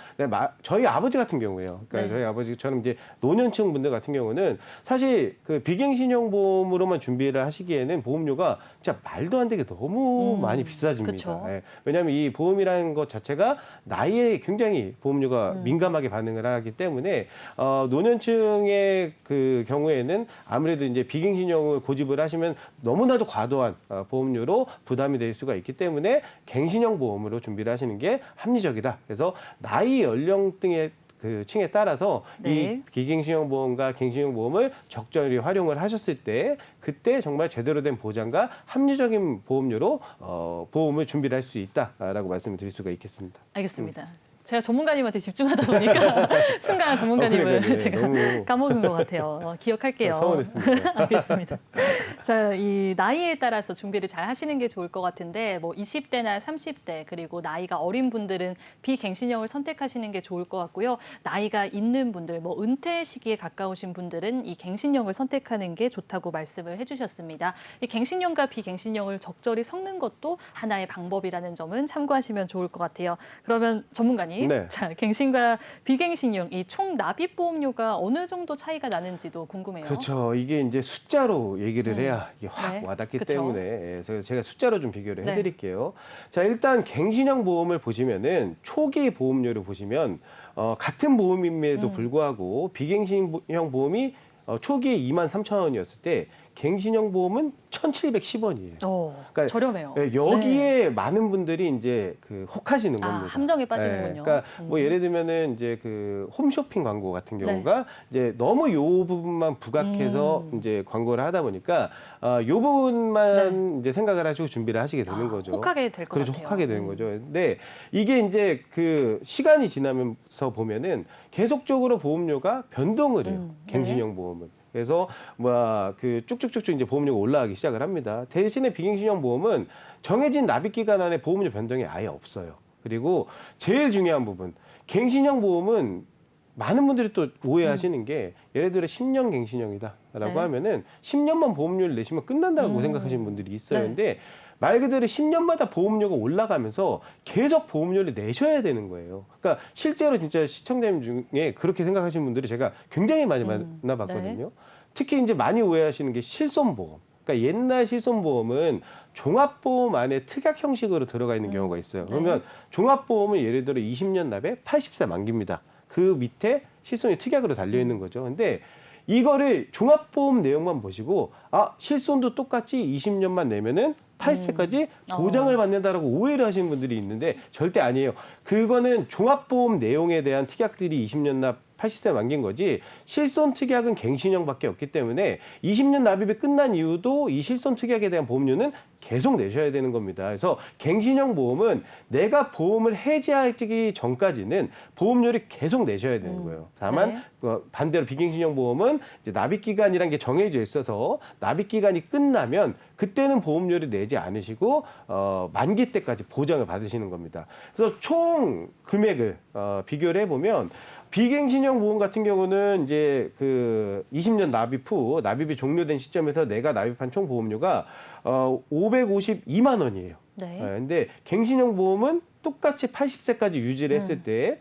저희 아버지 같은 경우에요. 그러니까 네. 저희 아버지처럼 이제 노년층 분들 같은 경우는 사실 그 비갱신형 보험으로만 준비를 하시기에는 보험료가 진짜 말도 안 되게 너무 많이 비싸집니다. 그쵸. 예. 왜냐하면 이 보험이라는 것 자체가 나이에 굉장히 보험료가 민감하게 반응을 하기 때문에 노년층의 그 경우에는 아무래도 이제 비갱신형을 고집을 하시면 너무나도 과도한 보험료로 부담이 될 수가 있기 때문에 갱신형 보험으로 준비를 하시는 게 합리적이다. 그래서 나이 연령등의 그 층에 따라서 네. 이 비갱신형 보험과 갱신형 보험을 적절히 활용을 하셨을 때, 그때 정말 제대로 된 보장과 합리적인 보험료로 보험을 준비를 할 수 있다라고 말씀을 드릴 수가 있겠습니다. 알겠습니다. 제가 전문가님한테 집중하다 보니까 순간 전문가님을 그러니까요. 제가 너무 까먹은 것 같아요. 기억할게요. 서운했습니다. 알겠습니다. 자, 이 나이에 따라서 준비를 잘 하시는 게 좋을 것 같은데 뭐 20대나 30대 그리고 나이가 어린 분들은 비갱신형을 선택하시는 게 좋을 것 같고요. 나이가 있는 분들, 뭐 은퇴 시기에 가까우신 분들은 이 갱신형을 선택하는 게 좋다고 말씀을 해주셨습니다. 이 갱신형과 비갱신형을 적절히 섞는 것도 하나의 방법이라는 점은 참고하시면 좋을 것 같아요. 그러면 전문가님, 네. 자, 갱신과 비갱신형 이 총 납입 보험료가 어느 정도 차이가 나는지도 궁금해요. 그렇죠. 이게 이제 숫자로 얘기를 해야 이게 확 네. 와닿기 그쵸. 때문에 그래서 제가 숫자로 좀 비교를 네. 해드릴게요. 자, 일단 갱신형 보험을 보시면은 초기 보험료를 보시면 같은 보험임에도 불구하고 비갱신형 보험이 초기에 23,000원이었을 때 갱신형 보험은 1,710원이에요. 그러니까 저렴해요. 여기에 많은 분들이 이제 그 혹하시는 아, 겁니다. 함정에 빠지는군요. 그러니까 뭐 예를 들면은 이제 그 홈쇼핑 광고 같은 네. 경우가 이제 너무 요 부분만 부각해서 이제 광고를 하다 보니까 요 부분만 이제 생각을 하시고 준비를 하시게 되는 거죠. 혹하게 될 것 그렇죠. 같아요. 혹하게 되는 거죠. 근데 이게 이제 그 시간이 지나면서 보면은 계속적으로 보험료가 변동을 해요. 네. 갱신형 보험은. 그래서 그 쭉쭉쭉쭉 이제 보험료가 올라가기 시작을 합니다. 대신에 비갱신형 보험은 정해진 납입 기간 안에 보험료 변동이 아예 없어요. 그리고 제일 중요한 부분, 갱신형 보험은 많은 분들이 또 오해하시는 게 예를 들어 10년 갱신형이다라고 네. 하면은 10년만 보험료를 내시면 끝난다고 생각하시는 분들이 있어요. 네. 근데 말 그대로 10년마다 보험료가 올라가면서 계속 보험료를 내셔야 되는 거예요. 그러니까 실제로 진짜 시청자님 중에 그렇게 생각하시는 분들이 제가 굉장히 많이 만나봤거든요. 네. 특히 이제 많이 오해하시는 게 실손보험. 그러니까 옛날 실손보험은 종합보험 안에 특약 형식으로 들어가 있는 경우가 있어요. 그러면 종합보험은 예를 들어 20년 납에 80세 만기입니다. 그 밑에 실손이 특약으로 달려 있는 거죠. 근데 이거를 종합보험 내용만 보시고 실손도 똑같이 20년만 내면은 80세까지 보장을 받는다라고 오해를 하시는 분들이 있는데 절대 아니에요. 그거는 종합보험 내용에 대한 특약들이 20년 납 80세 만긴 거지 실손 특약은 갱신형밖에 없기 때문에 20년 납입이 끝난 이후도 이 실손 특약에 대한 보험료는 계속 내셔야 되는 겁니다. 그래서 갱신형 보험은 내가 보험을 해지하기 전까지는 보험료를 계속 내셔야 되는 거예요. 다만 반대로 비갱신형 보험은 이제 납입 기간이란 게 정해져 있어서 납입 기간이 끝나면 그때는 보험료를 내지 않으시고 만기 때까지 보장을 받으시는 겁니다. 그래서 총 금액을 비교를 해보면 비갱신형 보험 같은 경우는 이제 그 20년 납입 후 납입이 종료된 시점에서 내가 납입한 총 보험료가 552만 원이에요. 네. 근데 갱신형 보험은 똑같이 80세까지 유지를 했을 때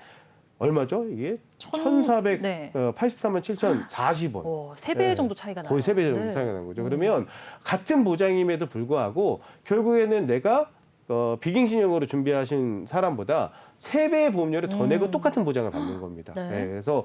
얼마죠? 이게 1,483만 7,040원. 3배 정도 차이가 나요. 거의 3배 정도 차이가 나는 거죠. 그러면 같은 보장임에도 불구하고 결국에는 내가 비갱신형으로 준비하신 사람보다 3배의 보험료를 더 내고 똑같은 보장을 받는 겁니다. 네. 그래서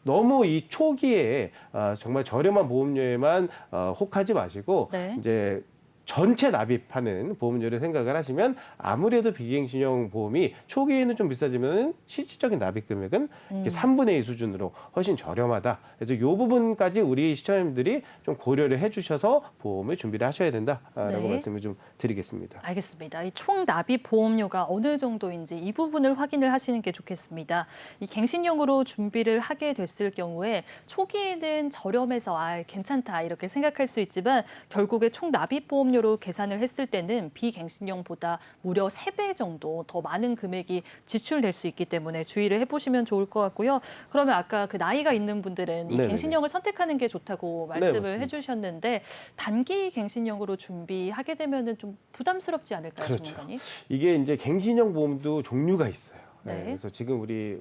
너무 이 초기에 정말 저렴한 보험료에만 혹하지 마시고 네. 이제 전체 납입하는 보험료를 생각을 하시면 아무래도 비갱신형 보험이 초기에는 좀 비싸지만 실질적인 납입 금액은 이렇게 3분의 2 수준으로 훨씬 저렴하다. 그래서 이 부분까지 우리 시청자님들이 좀 고려를 해주셔서 보험을 준비를 하셔야 된다라고 네. 말씀을 좀 드리겠습니다. 알겠습니다. 이 총 납입 보험료가 어느 정도인지 이 부분을 확인을 하시는 게 좋겠습니다. 이 갱신형으로 준비를 하게 됐을 경우에 초기에는 저렴해서 괜찮다 이렇게 생각할 수 있지만 결국에 총 납입 보험료로 계산을 했을 때는 비갱신형보다 무려 3배 정도 더 많은 금액이 지출될 수 있기 때문에 주의를 해보시면 좋을 것 같고요. 그러면 아까 그 나이가 있는 분들은 이 네네네. 갱신형을 선택하는 게 좋다고 말씀을 맞습니다. 해주셨는데 단기 갱신형으로 준비하게 되면은 좀 부담스럽지 않을까요, 그렇죠. 전문가님? 이게 이제 갱신형 보험도 종류가 있어요. 네. 그래서 지금 우리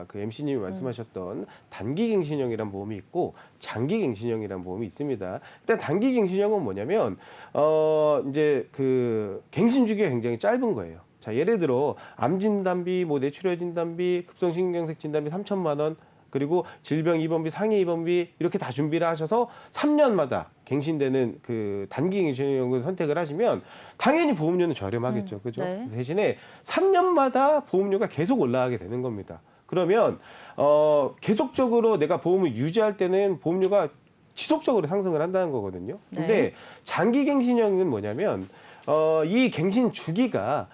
그 MC님이 말씀하셨던 단기 갱신형이란 보험이 있고 장기 갱신형이란 보험이 있습니다. 일단 단기 갱신형은 뭐냐면 이제 그 갱신 주기가 굉장히 짧은 거예요. 자, 예를 들어 암 진단비, 뭐 뇌출혈 진단비, 급성신경색 진단비 3천만 원, 그리고 질병 입원비, 상해 입원비 이렇게 다 준비를 하셔서 3년마다 갱신되는 그 단기 갱신형을 선택을 하시면 당연히 보험료는 저렴하겠죠. 그죠? 네. 대신에 3년마다 보험료가 계속 올라가게 되는 겁니다. 그러면 계속적으로 내가 보험을 유지할 때는 보험료가 지속적으로 상승을 한다는 거거든요. 근데 네. 장기 갱신형은 뭐냐면 이 갱신 주기가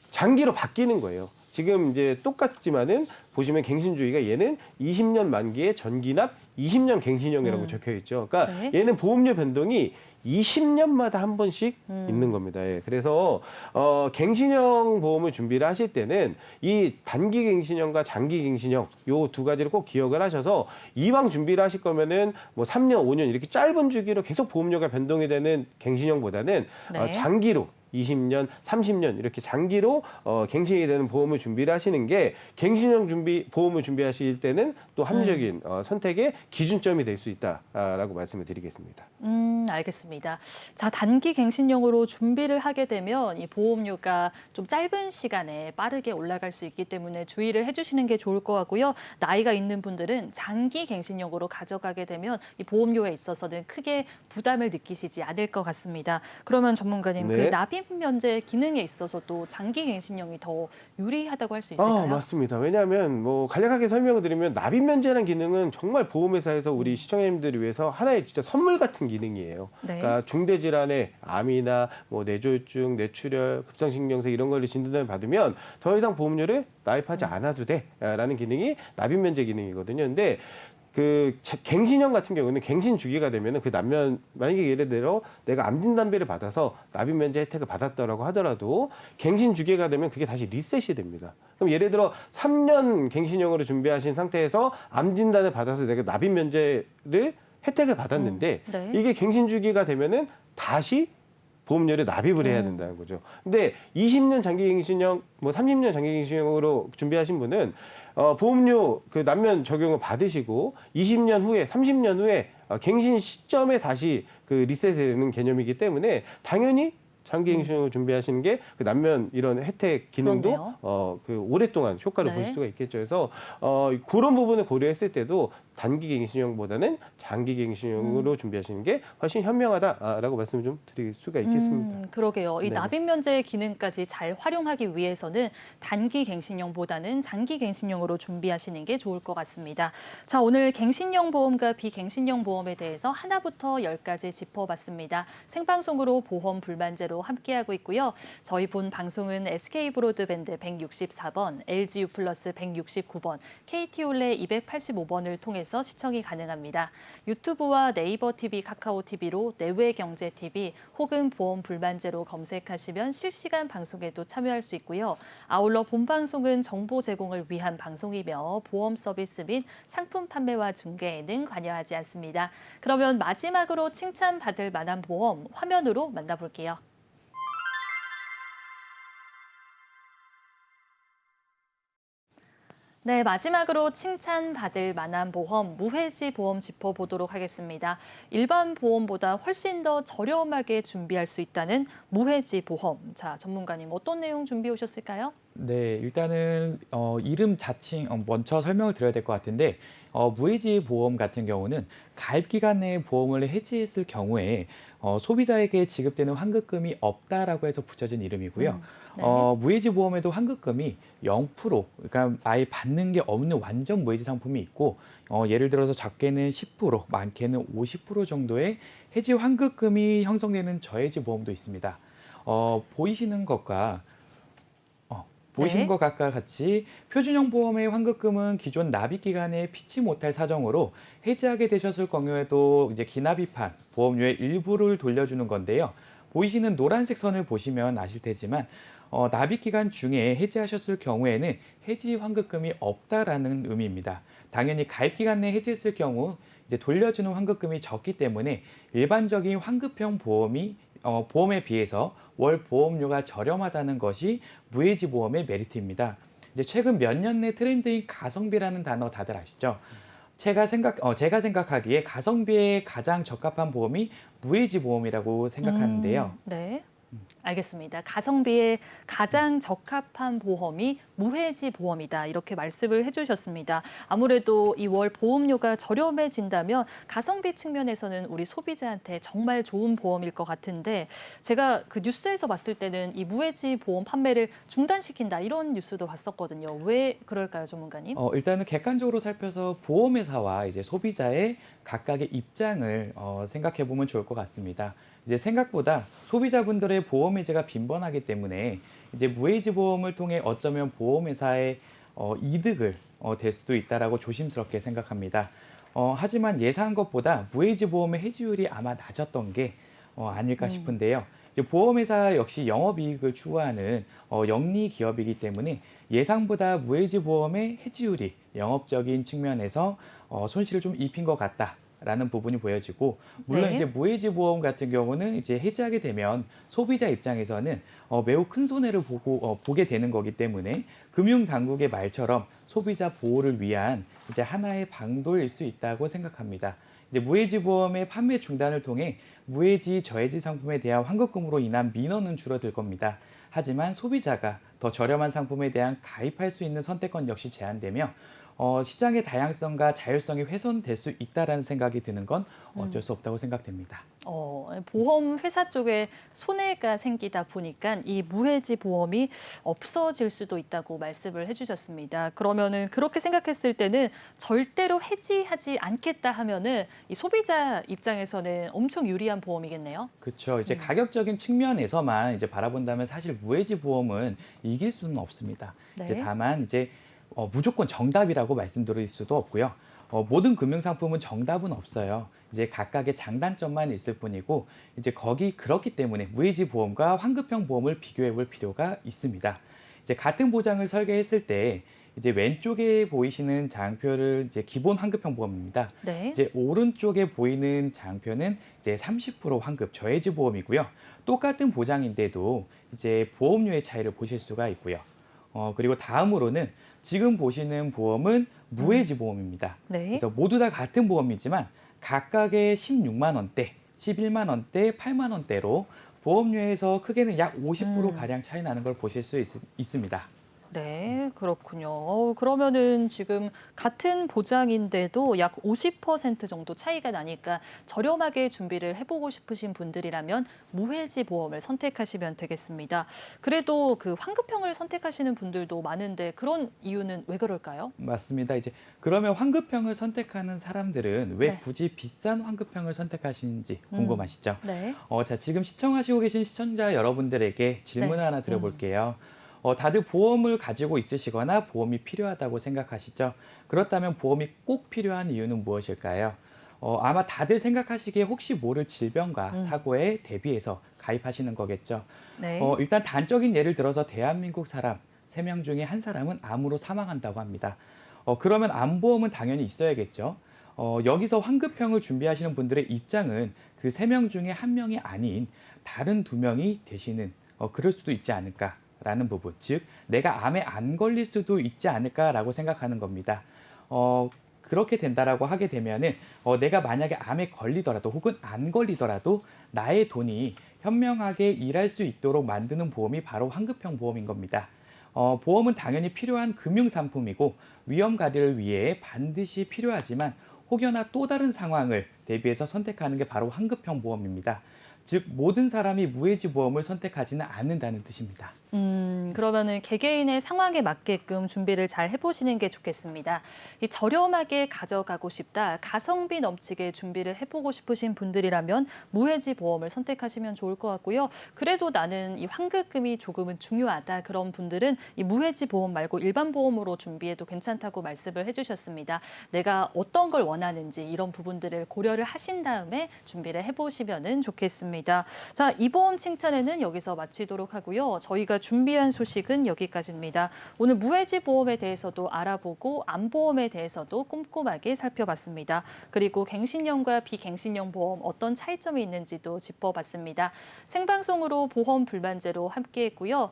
장기로 바뀌는 거예요. 지금 이제 똑같지만은 보시면 갱신주기가 얘는 20년 만기에 전기납 20년 갱신형이라고 적혀 있죠. 그러니까 네. 얘는 보험료 변동이 20년마다 한 번씩 있는 겁니다. 예. 그래서 갱신형 보험을 준비를 하실 때는 이 단기 갱신형과 장기 갱신형 요 두 가지를 꼭 기억을 하셔서 이왕 준비를 하실 거면은 뭐 3년, 5년 이렇게 짧은 주기로 계속 보험료가 변동이 되는 갱신형보다는 네. 장기로 20년, 30년 이렇게 장기로 갱신이 되는 보험을 준비를 하시는 게 갱신형 보험을 준비하실 때는 또 합리적인 선택의 기준점이 될 수 있다라고 말씀을 드리겠습니다. 알겠습니다. 자, 단기 갱신형으로 준비를 하게 되면 이 보험료가 좀 짧은 시간에 빠르게 올라갈 수 있기 때문에 주의를 해주시는 게 좋을 것 같고요. 나이가 있는 분들은 장기 갱신형으로 가져가게 되면 이 보험료에 있어서는 크게 부담을 느끼시지 않을 것 같습니다. 그러면 전문가님, 네. 그 납입 면제 기능에 있어서도 장기 갱신형이 더 유리하다고 할 수 있을까요? 맞습니다. 왜냐하면 뭐 간략하게 설명을 드리면 납입 면제라는 기능은 정말 보험회사에서 우리 시청자님들을 위해서 하나의 진짜 선물 같은 기능이에요. 네. 그러니까 중대질환의 암이나 뭐 뇌졸중, 뇌출혈, 급성심경색 이런 걸 진단을 받으면 더 이상 보험료를 납입하지 않아도 돼라는 기능이 납입 면제 기능이거든요. 근데 그 갱신형 같은 경우는 갱신 주기가 되면은 그 남면 만약에 예를 들어 내가 암 진단비를 받아서 납입 면제 혜택을 받았다라고 하더라도 갱신 주기가 되면 그게 다시 리셋이 됩니다. 그럼 예를 들어 3년 갱신형으로 준비하신 상태에서 암 진단을 받아서 내가 납입 면제를 혜택을 받았는데 네. 이게 갱신 주기가 되면은 다시 보험료를 납입을 해야 된다는 거죠. 근데 20년 장기갱신형, 뭐 30년 장기갱신형으로 준비하신 분은 보험료 그 남면 적용을 받으시고 20년 후에, 30년 후에 갱신 시점에 다시 그 리셋되는 개념이기 때문에 당연히 장기갱신형을 준비하시는 게 그 남면 이런 혜택 기능도 그 오랫동안 효과를 네. 보실 수가 있겠죠. 그래서 그런 부분을 고려했을 때도 단기 갱신형보다는 장기 갱신형으로 준비하시는 게 훨씬 현명하다라고 말씀을 좀 드릴 수가 있겠습니다. 그러게요. 이 네. 납입 면제 기능까지 잘 활용하기 위해서는 단기 갱신형보다는 장기 갱신형으로 준비하시는 게 좋을 것 같습니다. 자, 오늘 갱신형 보험과 비갱신형 보험에 대해서 하나부터 10까지 짚어봤습니다. 생방송으로 보험 불만제로 함께하고 있고요. 저희 본 방송은 SK 브로드밴드 164번, LGU 플러스 169번, KT 올레 285번을 통해서 시청이 가능합니다. 유튜브와 네이버 TV, 카카오 TV로 내외 경제 TV 혹은 보험 불만제로 검색하시면 실시간 방송에도 참여할 수 있고요. 아울러 본 방송은 정보 제공을 위한 방송이며 보험 서비스 및 상품 판매와 중개에는 관여하지 않습니다. 그러면 마지막으로 칭찬받을 만한 보험 화면으로 만나볼게요. 네, 마지막으로 칭찬받을 만한 보험, 무해지 보험 짚어보도록 하겠습니다. 일반 보험보다 훨씬 더 저렴하게 준비할 수 있다는 무해지 보험. 자, 전문가님 어떤 내용 준비해 오셨을까요? 네, 일단은 이름 자칭 먼저 설명을 드려야 될 것 같은데 무해지 보험 같은 경우는 가입 기간 내에 보험을 해지했을 경우에 소비자에게 지급되는 환급금이 없다라고 해서 붙여진 이름이고요. 네. 무해지 보험에도 환급금이 0%, 그러니까 아예 받는 게 없는 완전 무해지 상품이 있고 예를 들어서 적게는 10%, 많게는 50% 정도의 해지 환급금이 형성되는 저해지 보험도 있습니다. 보이시는 것과 네. 것과 같이 표준형 보험의 환급금은 기존 납입 기간에 피치 못할 사정으로 해지하게 되셨을 경우에도 이제 기납입한 보험료의 일부를 돌려주는 건데요. 보이시는 노란색 선을 보시면 아실 테지만 납입 기간 중에 해지하셨을 경우에는 해지 환급금이 없다라는 의미입니다. 당연히 가입 기간 내에 해지했을 경우 이제 돌려주는 환급금이 적기 때문에 일반적인 환급형 보험에 비해서 월 보험료가 저렴하다는 것이 무해지 보험의 메리트입니다. 이제 최근 몇 년 내 트렌드인 가성비라는 단어 다들 아시죠? 제가 생각하기에 가성비에 가장 적합한 보험이 무해지 보험이라고 생각하는데요. 네. 알겠습니다. 가성비에 가장 적합한 보험이 무해지 보험이다. 이렇게 말씀을 해주셨습니다. 아무래도 이 월 보험료가 저렴해진다면 가성비 측면에서는 우리 소비자한테 정말 좋은 보험일 것 같은데 제가 그 뉴스에서 봤을 때는 이 무해지 보험 판매를 중단시킨다 이런 뉴스도 봤었거든요. 왜 그럴까요, 전문가님? 일단은 객관적으로 살펴서 보험회사와 이제 소비자의 각각의 입장을 생각해 보면 좋을 것 같습니다. 이제 생각보다 소비자분들의 보험 해지가 빈번하기 때문에 이제 무해지 보험을 통해 어쩌면 보험회사의 이득을 될 수도 있다라고 조심스럽게 생각합니다. 하지만 예상한 것보다 무해지 보험의 해지율이 아마 낮았던 게 아닐까 싶은데요. 이제 보험회사 역시 영업이익을 추구하는 영리 기업이기 때문에 예상보다 무해지 보험의 해지율이 영업적인 측면에서 손실을 좀 입힌 것 같다라는 부분이 보여지고, 물론 네. 이제 무해지 보험 같은 경우는 이제 해지하게 되면 소비자 입장에서는 매우 큰 손해를 보게 되는 거기 때문에 금융 당국의 말처럼 소비자 보호를 위한 이제 하나의 방도일 수 있다고 생각합니다. 이제 무해지 보험의 판매 중단을 통해 무해지, 저해지 상품에 대한 환급금으로 인한 민원은 줄어들 겁니다. 하지만 소비자가 더 저렴한 상품에 대한 가입할 수 있는 선택권 역시 제한되며 시장의 다양성과 자율성이 훼손될 수 있다는 생각이 드는 건 어쩔 수 없다고 생각됩니다. 보험 회사 쪽에 손해가 생기다 보니까 이 무해지 보험이 없어질 수도 있다고 말씀을 해주셨습니다. 그러면은 그렇게 생각했을 때는 절대로 해지하지 않겠다 하면은 이 소비자 입장에서는 엄청 유리한 보험이겠네요. 그렇죠. 이제 가격적인 측면에서만 이제 바라본다면 사실 무해지 보험은 이길 수는 없습니다. 네. 이제 다만 이제 무조건 정답이라고 말씀드릴 수도 없고요. 모든 금융상품은 정답은 없어요. 이제 각각의 장단점만 있을 뿐이고, 이제 그렇기 때문에 무해지 보험과 환급형 보험을 비교해 볼 필요가 있습니다. 이제 같은 보장을 설계했을 때 이제 왼쪽에 보이시는 장표를 이제 기본 환급형 보험입니다. 네. 이제 오른쪽에 보이는 장표는 이제 30% 환급 저해지 보험이고요. 똑같은 보장인데도 이제 보험료의 차이를 보실 수가 있고요. 그리고 다음으로는 지금 보시는 보험은 무해지 보험입니다. 네. 그래서 모두 다 같은 보험이지만 각각의 16만 원대, 11만 원대, 8만 원대로 보험료에서 크게는 약 50%가량 차이 나는 걸 보실 수 있습니다. 네, 그렇군요. 그러면은 지금 같은 보장인데도 약 50% 정도 차이가 나니까 저렴하게 준비를 해보고 싶으신 분들이라면 무해지 보험을 선택하시면 되겠습니다. 그래도 그 환급형을 선택하시는 분들도 많은데 그런 이유는 왜 그럴까요? 맞습니다. 이제 그러면 환급형을 선택하는 사람들은 왜 네. 굳이 비싼 환급형을 선택하시는지 궁금하시죠? 네. 자, 지금 시청하시고 계신 시청자 여러분들에게 질문을 네. 하나 드려볼게요. 다들 보험을 가지고 있으시거나 보험이 필요하다고 생각하시죠? 그렇다면 보험이 꼭 필요한 이유는 무엇일까요? 아마 다들 생각하시기에 혹시 모를 질병과 사고에 대비해서 가입하시는 거겠죠. 네. 일단 단적인 예를 들어서 대한민국 사람 3명 중에 한 사람은 암으로 사망한다고 합니다. 그러면 암보험은 당연히 있어야겠죠. 여기서 환급형을 준비하시는 분들의 입장은 그 3명 중에 1명이 아닌 다른 2명이 되시는 그럴 수도 있지 않을까라는 부분, 즉 내가 암에 안 걸릴 수도 있지 않을까라고 생각하는 겁니다. 그렇게 된다라고 하게 되면은 내가 만약에 암에 걸리더라도 혹은 안 걸리더라도 나의 돈이 현명하게 일할 수 있도록 만드는 보험이 바로 환급형 보험인 겁니다. 보험은 당연히 필요한 금융상품이고 위험 관리를 위해 반드시 필요하지만 혹여나 또 다른 상황을 대비해서 선택하는 게 바로 환급형 보험입니다. 즉 모든 사람이 무해지 보험을 선택하지는 않는다는 뜻입니다. 그러면은 개개인의 상황에 맞게끔 준비를 잘 해보시는 게 좋겠습니다. 이 저렴하게 가져가고 싶다, 가성비 넘치게 준비를 해보고 싶으신 분들이라면 무해지 보험을 선택하시면 좋을 것 같고요. 그래도 나는 이 환급금이 조금은 중요하다, 그런 분들은 이 무해지 보험 말고 일반 보험으로 준비해도 괜찮다고 말씀을 해주셨습니다. 내가 어떤 걸 원하는지 이런 부분들을 고려를 하신 다음에 준비를 해보시면 좋겠습니다. 자, 이 보험 칭찬회는 여기서 마치도록 하고요. 저희가 준비한 소식은 여기까지입니다. 오늘 무해지 보험에 대해서도 알아보고 암보험에 대해서도 꼼꼼하게 살펴봤습니다. 그리고 갱신형과 비갱신형 보험 어떤 차이점이 있는지도 짚어봤습니다. 생방송으로 보험 불만제로 함께했고요.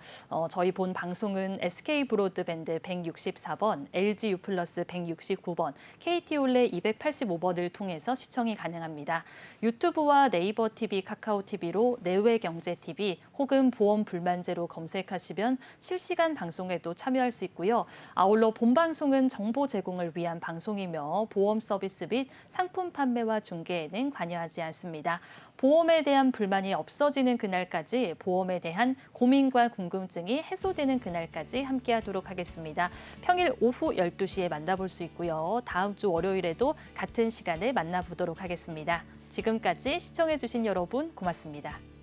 저희 본 방송은 SK 브로드밴드 164번, LG U+ 169번, KT 올레 285번을 통해서 시청이 가능합니다. 유튜브와 네이버 TV, 카카오 TV로 내외경제 TV 혹은 보험 불만제로 검색하시면 실시간 방송에도 참여할 수 있고요. 아울러 본방송은 정보 제공을 위한 방송이며 보험 서비스 및 상품 판매와 중개에는 관여하지 않습니다. 보험에 대한 불만이 없어지는 그날까지 보험에 대한 고민과 궁금증이 해소되는 그날까지 함께하도록 하겠습니다. 평일 오후 12시에 만나볼 수 있고요. 다음 주 월요일에도 같은 시간에 만나보도록 하겠습니다. 지금까지 시청해주신 여러분 고맙습니다.